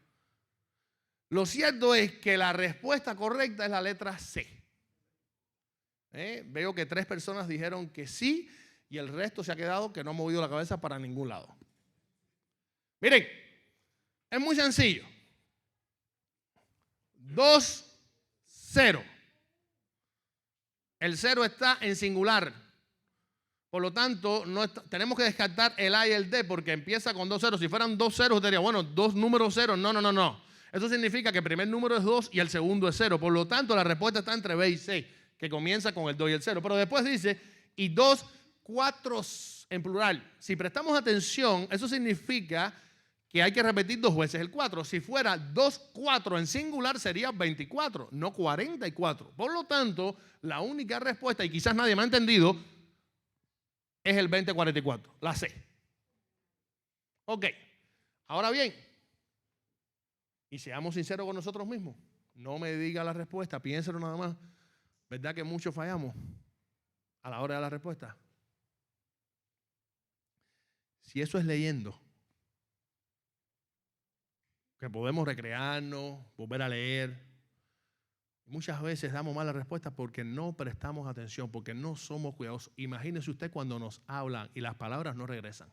Lo cierto es que la respuesta correcta es la letra C. Veo que 3 personas dijeron que sí y el resto se ha quedado que no ha movido la cabeza para ningún lado. Miren, es muy sencillo. 2, cero. El cero está en singular. Por lo tanto, tenemos que descartar el A y el D porque empieza con 2 ceros. Si fueran 2 ceros, usted diría, bueno, 2 números ceros. No. Eso significa que el primer número es 2 y el segundo es 0. Por lo tanto, la respuesta está entre B y C, que comienza con el 2 y el 0. Pero después dice, y 2 cuatros en plural. Si prestamos atención, eso significa que hay que repetir 2 veces el 4. Si fuera 2 4 en singular sería 24, no 44. Por lo tanto, la única respuesta, y quizás nadie me ha entendido, es el 2044, la C. Ok, ahora bien, y seamos sinceros con nosotros mismos. No me diga la respuesta, piénselo nada más. ¿Verdad que muchos fallamos a la hora de la respuesta? Si eso es leyendo, que podemos recrearnos, volver a leer, muchas veces damos malas respuestas porque no prestamos atención, porque no somos cuidadosos. Imagínese usted cuando nos hablan y las palabras no regresan.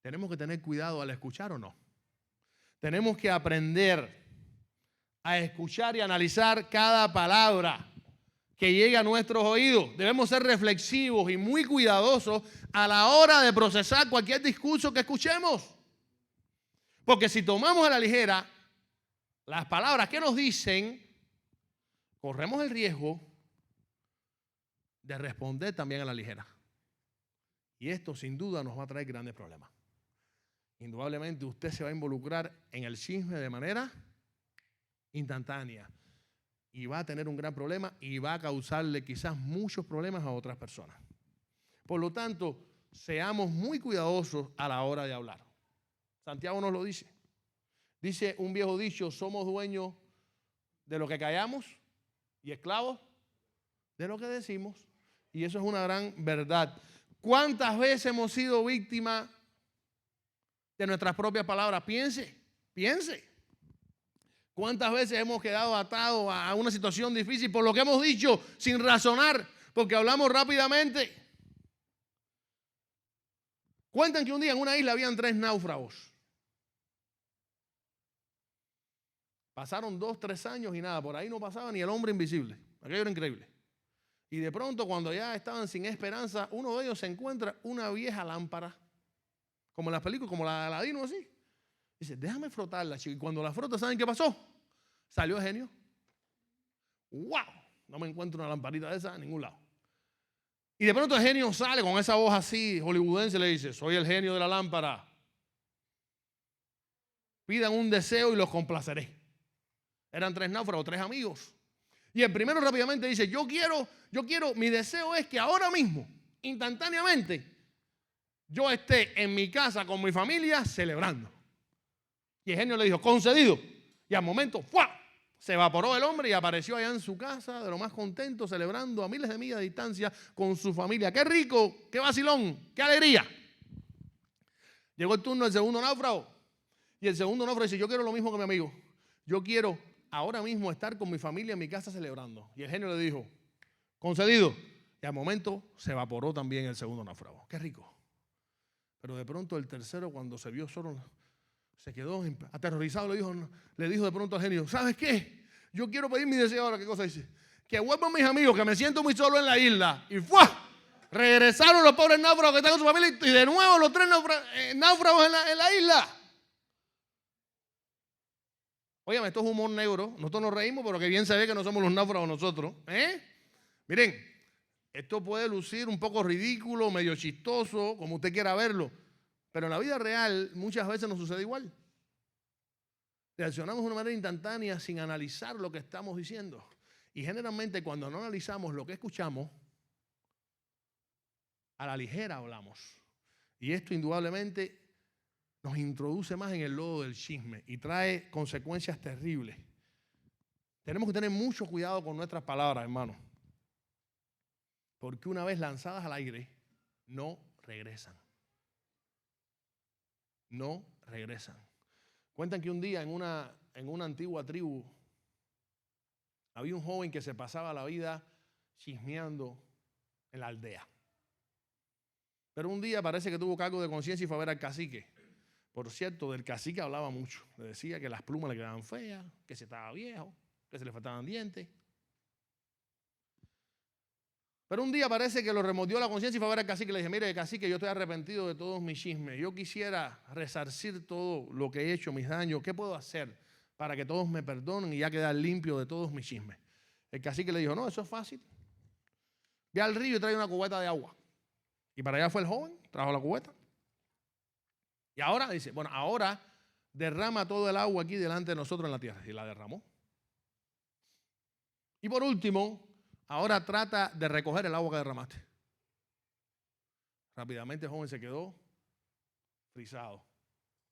Tenemos que tener cuidado al escuchar o no. Tenemos que aprender a escuchar y analizar cada palabra que llega a nuestros oídos. Debemos ser reflexivos y muy cuidadosos a la hora de procesar cualquier discurso que escuchemos. Porque si tomamos a la ligera las palabras que nos dicen, corremos el riesgo de responder también a la ligera. Y esto sin duda nos va a traer grandes problemas. Indudablemente usted se va a involucrar en el chisme de manera instantánea y va a tener un gran problema y va a causarle quizás muchos problemas a otras personas. Por lo tanto, seamos muy cuidadosos a la hora de hablar. Santiago nos lo dice. Dice un viejo dicho, somos dueños de lo que callamos y esclavos de lo que decimos. Y eso es una gran verdad. ¿Cuántas veces hemos sido víctimas de nuestras propias palabras? Piense. ¿Cuántas veces hemos quedado atados a una situación difícil por lo que hemos dicho sin razonar, porque hablamos rápidamente? Cuentan que un día en una isla habían 3 náufragos. Pasaron 2, 3 años y nada, por ahí no pasaba ni el hombre invisible. Aquello era increíble. Y de pronto, cuando ya estaban sin esperanza, uno de ellos se encuentra una vieja lámpara, como en las películas, como la de Aladino, así. Dice, déjame frotarla, chico. Y cuando la frota, ¿saben qué pasó? Salió el genio. ¡Wow! No me encuentro una lamparita de esa en ningún lado. Y de pronto el genio sale con esa voz así, hollywoodense, le dice, soy el genio de la lámpara. Pidan un deseo y los complaceré. Eran 3 náufragos, 3 amigos. Y el primero rápidamente dice, yo quiero, mi deseo es que ahora mismo, instantáneamente, yo esté en mi casa con mi familia celebrando. Y el genio le dijo, concedido. Y al momento, ¡fua!, se evaporó el hombre y apareció allá en su casa de lo más contento, celebrando a miles de millas de distancia con su familia. ¡Qué rico! ¡Qué vacilón! ¡Qué alegría! Llegó el turno del segundo náufrago. Y el segundo náufrago dice, yo quiero lo mismo que mi amigo. Yo quiero ahora mismo estar con mi familia en mi casa celebrando. Y el genio le dijo, concedido. Y al momento se evaporó también el segundo náufrago. ¡Qué rico! Pero de pronto el tercero, cuando se vio solo, se quedó aterrorizado. Le dijo de pronto al genio, ¿sabes qué? Yo quiero pedir mi deseo ahora. ¿Qué cosa dice? Que vuelvan mis amigos, que me siento muy solo en la isla. Y ¡fua! Regresaron los pobres náufragos que están con su familia y de nuevo los 3 náufragos en la isla. Óyame, esto es humor negro. Nosotros nos reímos, pero que bien se ve que no somos los náufragos nosotros. Miren, esto puede lucir un poco ridículo, medio chistoso, como usted quiera verlo. Pero en la vida real muchas veces nos sucede igual. Reaccionamos de una manera instantánea sin analizar lo que estamos diciendo. Y generalmente cuando no analizamos lo que escuchamos, a la ligera hablamos. Y esto indudablemente nos introduce más en el lodo del chisme y trae consecuencias terribles. Tenemos que tener mucho cuidado con nuestras palabras, hermanos. Porque una vez lanzadas al aire, no regresan. No regresan. Cuentan que un día en una antigua tribu había un joven que se pasaba la vida chismeando en la aldea. Pero un día parece que tuvo cargo de conciencia y fue a ver al cacique. Por cierto, del cacique hablaba mucho. Le decía que las plumas le quedaban feas, que se estaba viejo. que se le faltaban dientes. Pero un día parece que lo remordió la conciencia y fue a ver al cacique y le dije, mire, cacique, yo estoy arrepentido de todos mis chismes. Yo quisiera resarcir todo lo que he hecho, mis daños. ¿Qué puedo hacer para que todos me perdonen y ya quedar limpio de todos mis chismes? El cacique le dijo, no, eso es fácil. Ve al río y trae una cubeta de agua. Y para allá fue el joven, trajo la cubeta. Y ahora dice, bueno, ahora derrama todo el agua aquí delante de nosotros en la tierra. Y la derramó. Y por último, ahora trata de recoger el agua que derramaste. Rápidamente el joven se quedó frisado.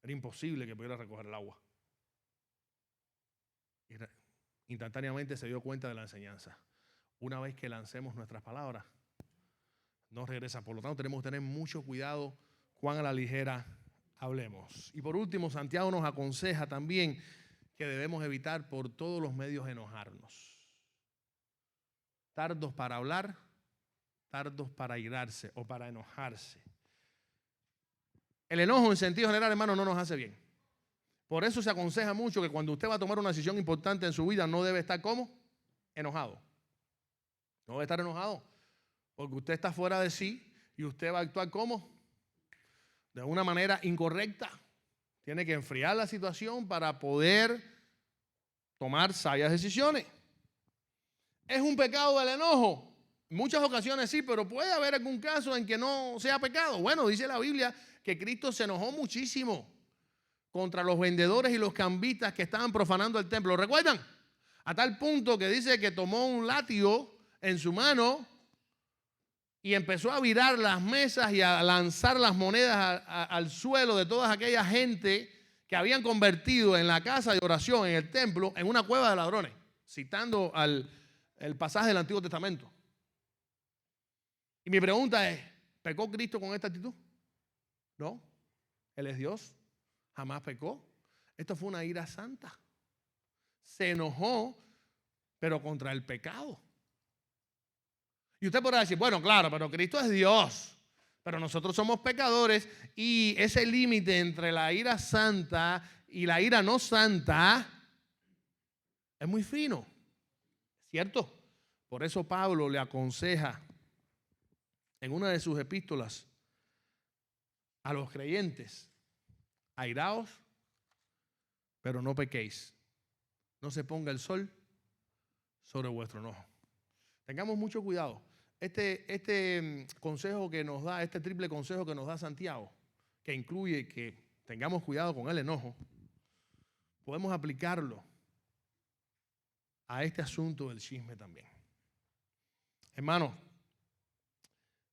Era imposible que pudiera recoger el agua. Y instantáneamente se dio cuenta de la enseñanza. Una vez que lancemos nuestras palabras, no regresan. Por lo tanto, tenemos que tener mucho cuidado cuán a la ligera hablemos. Y por último, Santiago nos aconseja también que debemos evitar por todos los medios enojarnos. Tardos para hablar, tardos para irarse o para enojarse. El enojo en sentido general, hermano, no nos hace bien. Por eso se aconseja mucho que cuando usted va a tomar una decisión importante en su vida, no debe estar ¿cómo? Enojado. No debe estar enojado, porque usted está fuera de sí y usted va a actuar ¿cómo? De una manera incorrecta. Tiene que enfriar la situación para poder tomar sabias decisiones. ¿Es un pecado el enojo? En muchas ocasiones sí, pero puede haber algún caso en que no sea pecado. Bueno, dice la Biblia que Cristo se enojó muchísimo contra los vendedores y los cambistas que estaban profanando el templo. ¿Recuerdan? A tal punto que dice que tomó un látigo en su mano y empezó a virar las mesas y a lanzar las monedas al suelo de toda aquella gente que habían convertido en la casa de oración, en el templo, en una cueva de ladrones, citando el pasaje del Antiguo Testamento. Y mi pregunta es, ¿pecó Cristo con esta actitud? No, Él es Dios, jamás pecó. Esto fue una ira santa. Se enojó, pero contra el pecado. Y usted podrá decir, bueno, claro, pero Cristo es Dios, pero nosotros somos pecadores y ese límite entre la ira santa y la ira no santa es muy fino, ¿cierto? Por eso Pablo le aconseja en una de sus epístolas a los creyentes, airaos, pero no pequéis. No se ponga el sol sobre vuestro enojo. Tengamos mucho cuidado. Este consejo que nos da, este triple consejo que nos da Santiago, que incluye que tengamos cuidado con el enojo, podemos aplicarlo a este asunto del chisme también. Hermanos,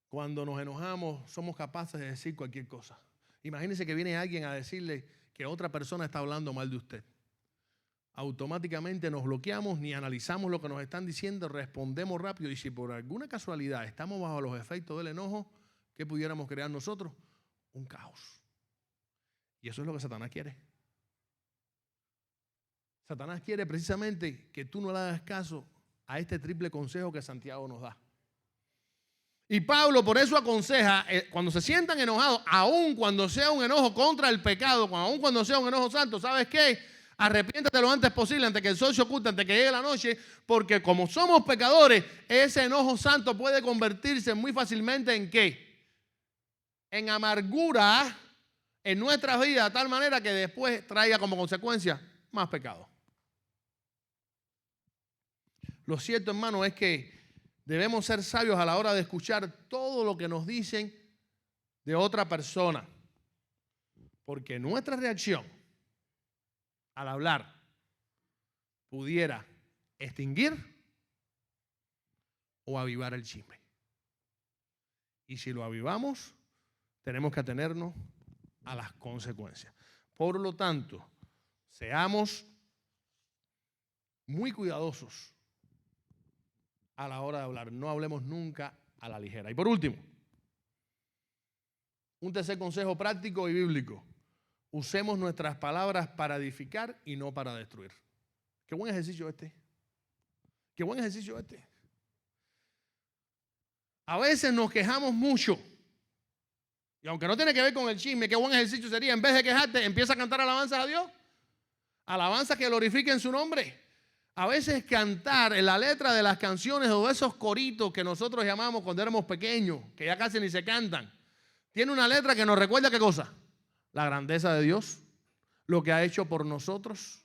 cuando nos enojamos somos capaces de decir cualquier cosa. Imagínense que viene alguien a decirle que otra persona está hablando mal de usted. Automáticamente nos bloqueamos, ni analizamos lo que nos están diciendo, respondemos rápido y si por alguna casualidad estamos bajo los efectos del enojo, ¿qué pudiéramos crear nosotros? Un caos. Y eso es lo que Satanás quiere. Satanás quiere precisamente que tú no le hagas caso a este triple consejo que Santiago nos da. Y Pablo por eso aconseja, cuando se sientan enojados, aun cuando sea un enojo contra el pecado, aun cuando sea un enojo santo, ¿sabes qué? Arrepiéntate lo antes posible, antes que el sol se oculte, antes que llegue la noche, porque como somos pecadores, ese enojo santo puede convertirse muy fácilmente en ¿qué? En amargura en nuestras vidas, de tal manera que después traiga como consecuencia más pecado. Lo cierto, hermano, es que debemos ser sabios a la hora de escuchar todo lo que nos dicen de otra persona, porque nuestra reacción al hablar pudiera extinguir o avivar el chisme. Y si lo avivamos, tenemos que atenernos a las consecuencias. Por lo tanto, seamos muy cuidadosos a la hora de hablar. No hablemos nunca a la ligera. Y por último, un tercer consejo práctico y bíblico. Usemos nuestras palabras para edificar y no para destruir. Qué buen ejercicio este. Qué buen ejercicio este. A veces nos quejamos mucho. Y aunque no tiene que ver con el chisme, qué buen ejercicio sería, en vez de quejarte, empieza a cantar alabanzas a Dios. Alabanzas que glorifiquen su nombre. A veces cantar en la letra de las canciones o esos coritos que nosotros llamamos cuando éramos pequeños, que ya casi ni se cantan, tiene una letra que nos recuerda ¿qué cosa? La grandeza de Dios, lo que ha hecho por nosotros.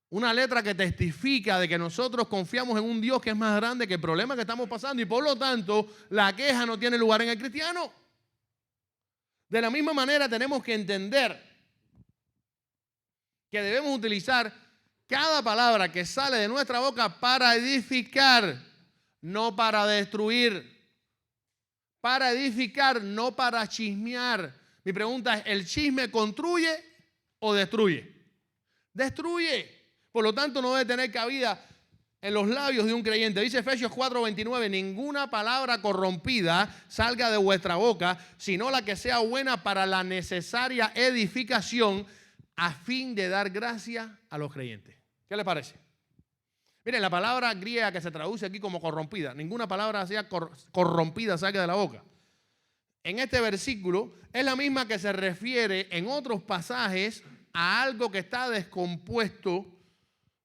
Una letra que testifica de que nosotros confiamos en un Dios que es más grande que el problema que estamos pasando y por lo tanto la queja no tiene lugar en el cristiano. De la misma manera tenemos que entender que debemos utilizar cada palabra que sale de nuestra boca para edificar, no para destruir. Para edificar, no para chismear. Mi pregunta es, ¿el chisme construye o destruye? Destruye. Por lo tanto, no debe tener cabida en los labios de un creyente. Dice Efesios 4:29, ninguna palabra corrompida salga de vuestra boca, sino la que sea buena para la necesaria edificación a fin de dar gracia a los creyentes. ¿Qué les parece? Miren, la palabra griega que se traduce aquí como corrompida, ninguna palabra sea corrompida salga de la boca. En este versículo es la misma que se refiere en otros pasajes a algo que está descompuesto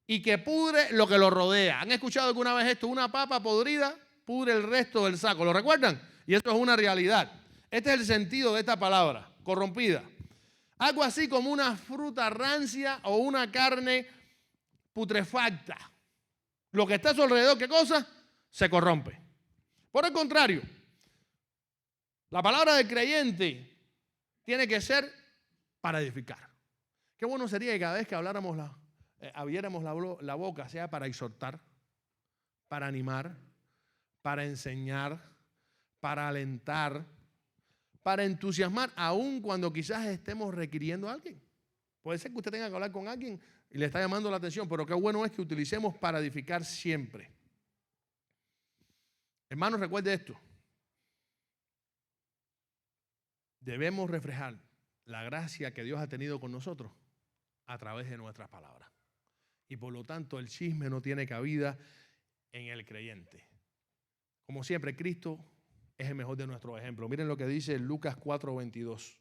y que pudre lo que lo rodea. ¿Han escuchado alguna vez esto? Una papa podrida pudre el resto del saco. ¿Lo recuerdan? Y esto es una realidad. Este es el sentido de esta palabra, corrompida. Algo así como una fruta rancia o una carne putrefacta. Lo que está a su alrededor, ¿qué cosa? Se corrompe. Por el contrario, la palabra del creyente tiene que ser para edificar. Qué bueno sería que cada vez que abriéramos la boca sea para exhortar, para animar, para enseñar, para alentar, para entusiasmar, aun cuando quizás estemos requiriendo a alguien. Puede ser que usted tenga que hablar con alguien y le está llamando la atención, pero qué bueno es que utilicemos para edificar siempre. Hermanos, recuerde esto. Debemos reflejar la gracia que Dios ha tenido con nosotros a través de nuestras palabras. Y por lo tanto, el chisme no tiene cabida en el creyente. Como siempre, Cristo es el mejor de nuestros ejemplos. Miren lo que dice Lucas 4:22.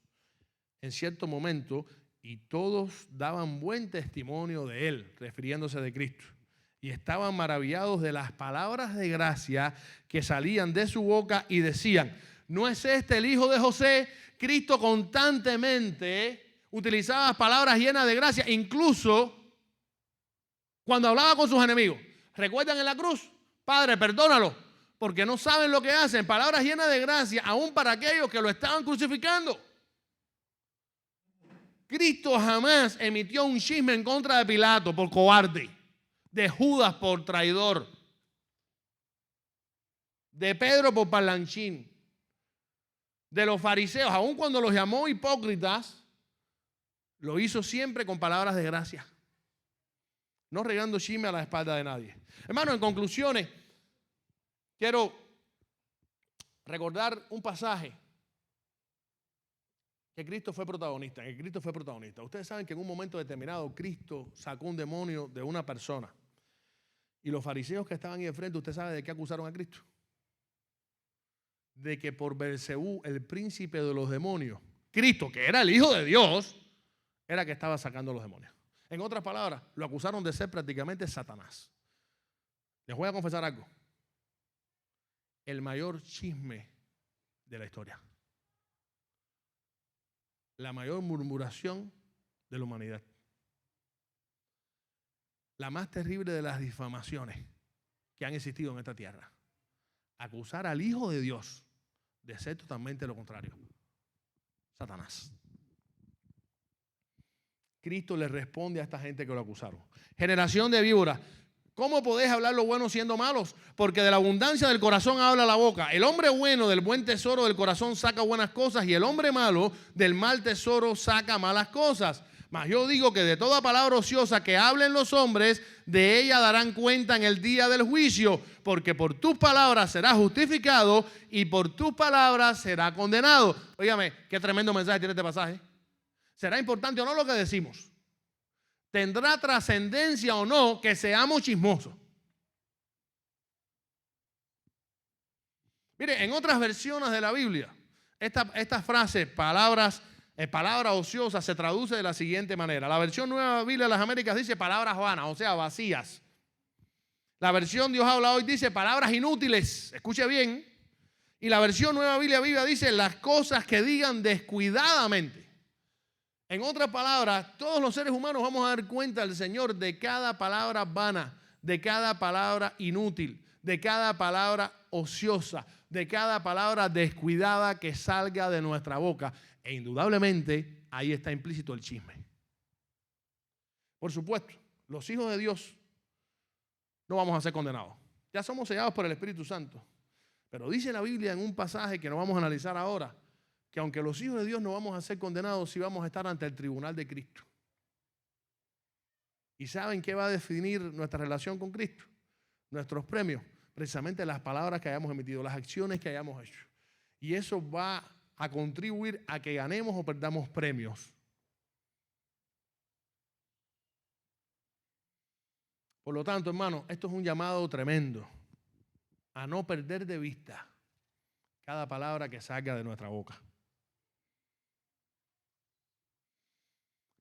En cierto momento, y todos daban buen testimonio de él, refiriéndose de Cristo. Y estaban maravillados de las palabras de gracia que salían de su boca y decían, ¿no es este el hijo de José? Cristo constantemente utilizaba palabras llenas de gracia, incluso cuando hablaba con sus enemigos. ¿Recuerdan en la cruz? Padre, perdónalo, porque no saben lo que hacen. Palabras llenas de gracia, aún para aquellos que lo estaban crucificando. Cristo jamás emitió un chisme en contra de Pilato por cobarde, de Judas por traidor, de Pedro por parlanchín, de los fariseos, aun cuando los llamó hipócritas, lo hizo siempre con palabras de gracia, no regando chisme a la espalda de nadie. Hermano, en conclusiones, quiero recordar un pasaje que Cristo fue protagonista, Ustedes saben que en un momento determinado Cristo sacó un demonio de una persona. Y los fariseos que estaban ahí enfrente, ¿usted sabe de qué acusaron a Cristo? De que por Belcebú, el príncipe de los demonios, Cristo, que era el Hijo de Dios, era que estaba sacando los demonios. En otras palabras, lo acusaron de ser prácticamente Satanás. Les voy a confesar algo. El mayor chisme de la historia. La mayor murmuración de la humanidad. La más terrible de las difamaciones que han existido en esta tierra. Acusar al Hijo de Dios de ser totalmente lo contrario. Satanás. Cristo le responde a esta gente que lo acusaron. Generación de víboras. ¿Cómo podés hablar lo bueno siendo malos? Porque de la abundancia del corazón habla la boca. El hombre bueno del buen tesoro del corazón saca buenas cosas y el hombre malo del mal tesoro saca malas cosas. Mas yo digo que de toda palabra ociosa que hablen los hombres, de ella darán cuenta en el día del juicio, porque por tus palabras será justificado y por tus palabras será condenado. Óigame, qué tremendo mensaje tiene este pasaje. ¿Será importante o no lo que decimos? ¿Tendrá trascendencia o no que seamos chismosos? Mire, en otras versiones de la Biblia, esta frase, palabra ociosa, se traduce de la siguiente manera. La versión Nueva Biblia de las Américas dice palabras vanas, o sea, vacías. La versión Dios habla hoy dice palabras inútiles. Escuche bien. Y la versión Nueva Biblia Viva dice las cosas que digan descuidadamente. En otras palabras, todos los seres humanos vamos a dar cuenta al Señor de cada palabra vana, de cada palabra inútil, de cada palabra ociosa, de cada palabra descuidada que salga de nuestra boca. E indudablemente ahí está implícito el chisme. Por supuesto, los hijos de Dios no vamos a ser condenados. Ya somos sellados por el Espíritu Santo. Pero dice la Biblia en un pasaje que no vamos a analizar ahora, que aunque los hijos de Dios no vamos a ser condenados, sí vamos a estar ante el tribunal de Cristo. ¿Y saben qué va a definir nuestra relación con Cristo? Nuestros premios, precisamente las palabras que hayamos emitido, las acciones que hayamos hecho. Y eso va a contribuir a que ganemos o perdamos premios. Por lo tanto, hermano, esto es un llamado tremendo a no perder de vista cada palabra que salga de nuestra boca.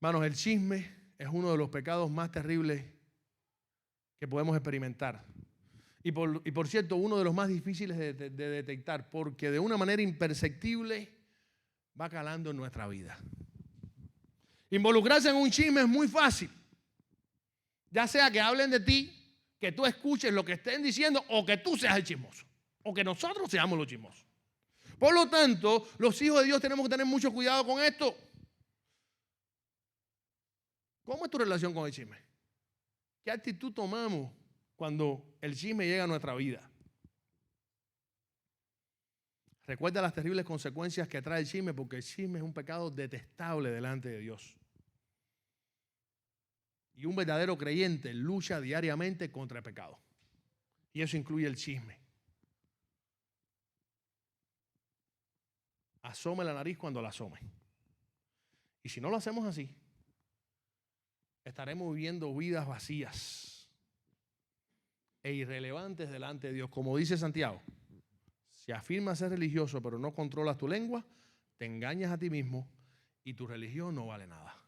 Hermanos, el chisme es uno de los pecados más terribles que podemos experimentar. Y por cierto, uno de los más difíciles de detectar, porque de una manera imperceptible va calando en nuestra vida. Involucrarse en un chisme es muy fácil. Ya sea que hablen de ti, que tú escuches lo que estén diciendo, o que tú seas el chismoso, o que nosotros seamos los chismosos. Por lo tanto, los hijos de Dios tenemos que tener mucho cuidado con esto. ¿Cómo es tu relación con el chisme? ¿Qué actitud tomamos cuando el chisme llega a nuestra vida? Recuerda las terribles consecuencias que trae el chisme, porque el chisme es un pecado detestable delante de Dios. Y un verdadero creyente lucha diariamente contra el pecado. Y eso incluye el chisme. Asome la nariz cuando la asome. Y si no lo hacemos así, estaremos viviendo vidas vacías e irrelevantes delante de Dios. Como dice Santiago, si afirmas ser religioso pero no controlas tu lengua, te engañas a ti mismo y tu religión no vale nada.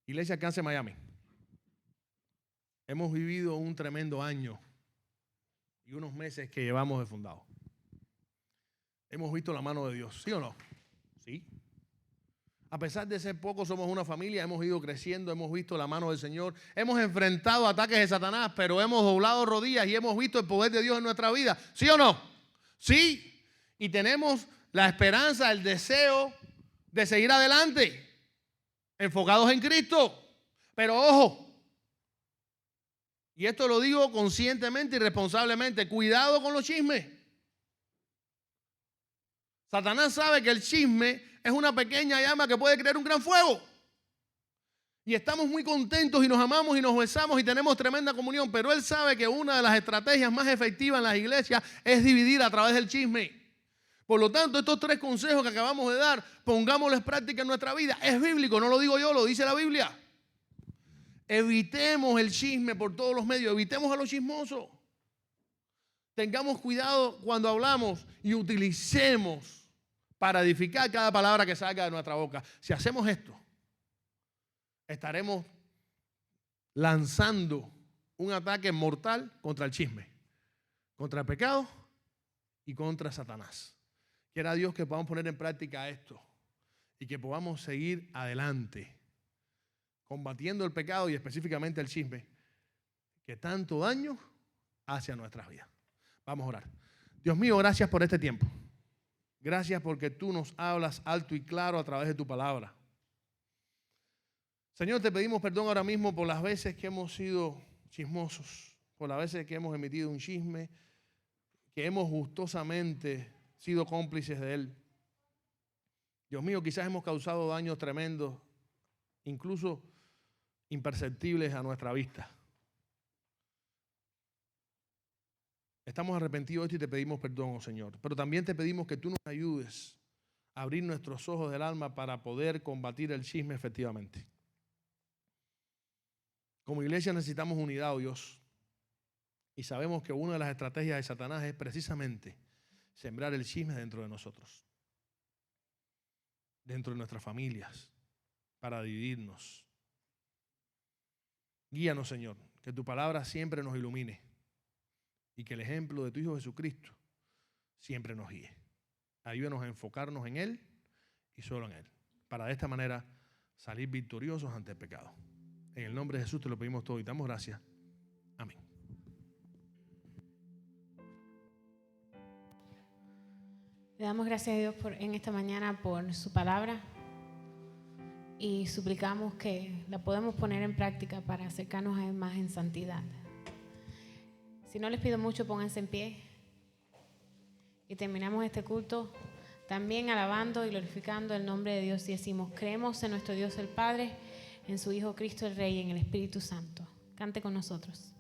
Iglesia Alcance Miami, hemos vivido un tremendo año y unos meses que llevamos de fundado. Hemos visto la mano de Dios, ¿sí o no? Sí. A pesar de ser pocos, somos una familia, hemos ido creciendo, hemos visto la mano del Señor, hemos enfrentado ataques de Satanás, pero hemos doblado rodillas y hemos visto el poder de Dios en nuestra vida, ¿sí o no? Sí. Y tenemos la esperanza, el deseo de seguir adelante, enfocados en Cristo. Pero ojo, y esto lo digo conscientemente y responsablemente, cuidado con los chismes. Satanás sabe que el chisme es una pequeña llama que puede crear un gran fuego. Y estamos muy contentos y nos amamos y nos besamos y tenemos tremenda comunión, pero él sabe que una de las estrategias más efectivas en las iglesias es dividir a través del chisme. Por lo tanto, estos 3 consejos que acabamos de dar, pongámoslos en práctica en nuestra vida. Es bíblico, no lo digo yo, lo dice la Biblia. Evitemos el chisme por todos los medios, evitemos a los chismosos. Tengamos cuidado cuando hablamos y utilicemos para edificar cada palabra que salga de nuestra boca. Si hacemos esto, estaremos lanzando un ataque mortal contra el chisme, contra el pecado y contra Satanás. Quiera Dios que podamos poner en práctica esto y que podamos seguir adelante, combatiendo el pecado y específicamente el chisme, que tanto daño hace a nuestras vidas. Vamos a orar. Dios mío, gracias por este tiempo. Gracias porque tú nos hablas alto y claro a través de tu palabra. Señor, te pedimos perdón ahora mismo por las veces que hemos sido chismosos, por las veces que hemos emitido un chisme, que hemos gustosamente sido cómplices de él. Dios mío, quizás hemos causado daños tremendos, incluso imperceptibles a nuestra vista. Estamos arrepentidos de esto y te pedimos perdón, oh Señor. Pero también te pedimos que tú nos ayudes a abrir nuestros ojos del alma para poder combatir el chisme efectivamente. Como iglesia necesitamos unidad, oh Dios. Y sabemos que una de las estrategias de Satanás es precisamente sembrar el chisme dentro de nosotros, dentro de nuestras familias, para dividirnos. Guíanos, Señor, que tu palabra siempre nos ilumine y que el ejemplo de tu Hijo Jesucristo siempre nos guíe. Ayúdanos a enfocarnos en Él y solo en Él, para de esta manera salir victoriosos ante el pecado. En el nombre de Jesús te lo pedimos todo y damos gracias. Amén. Le damos gracias a Dios en esta mañana por su palabra y suplicamos que la podamos poner en práctica para acercarnos a Él más en santidad. Si no les pido mucho, pónganse en pie y terminamos este culto también alabando y glorificando el nombre de Dios y decimos: creemos en nuestro Dios el Padre, en su Hijo Cristo el Rey y en el Espíritu Santo. Cante con nosotros.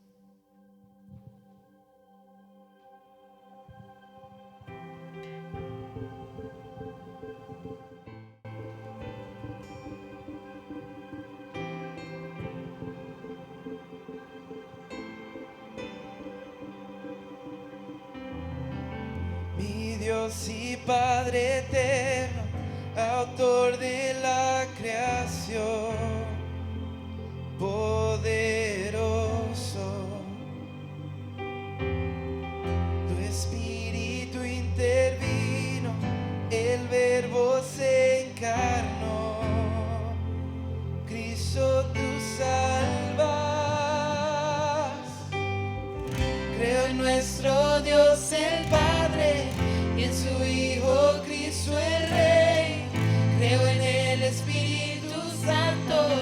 Mi Dios y Padre eterno, autor de la creación, poderoso, tu Espíritu intervino, el Verbo se encarnó, Cristo tú salvas. Creo en nuestro Dios el Padre y en su Hijo Cristo el Rey. Creo en el Espíritu Santo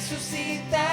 resucitará.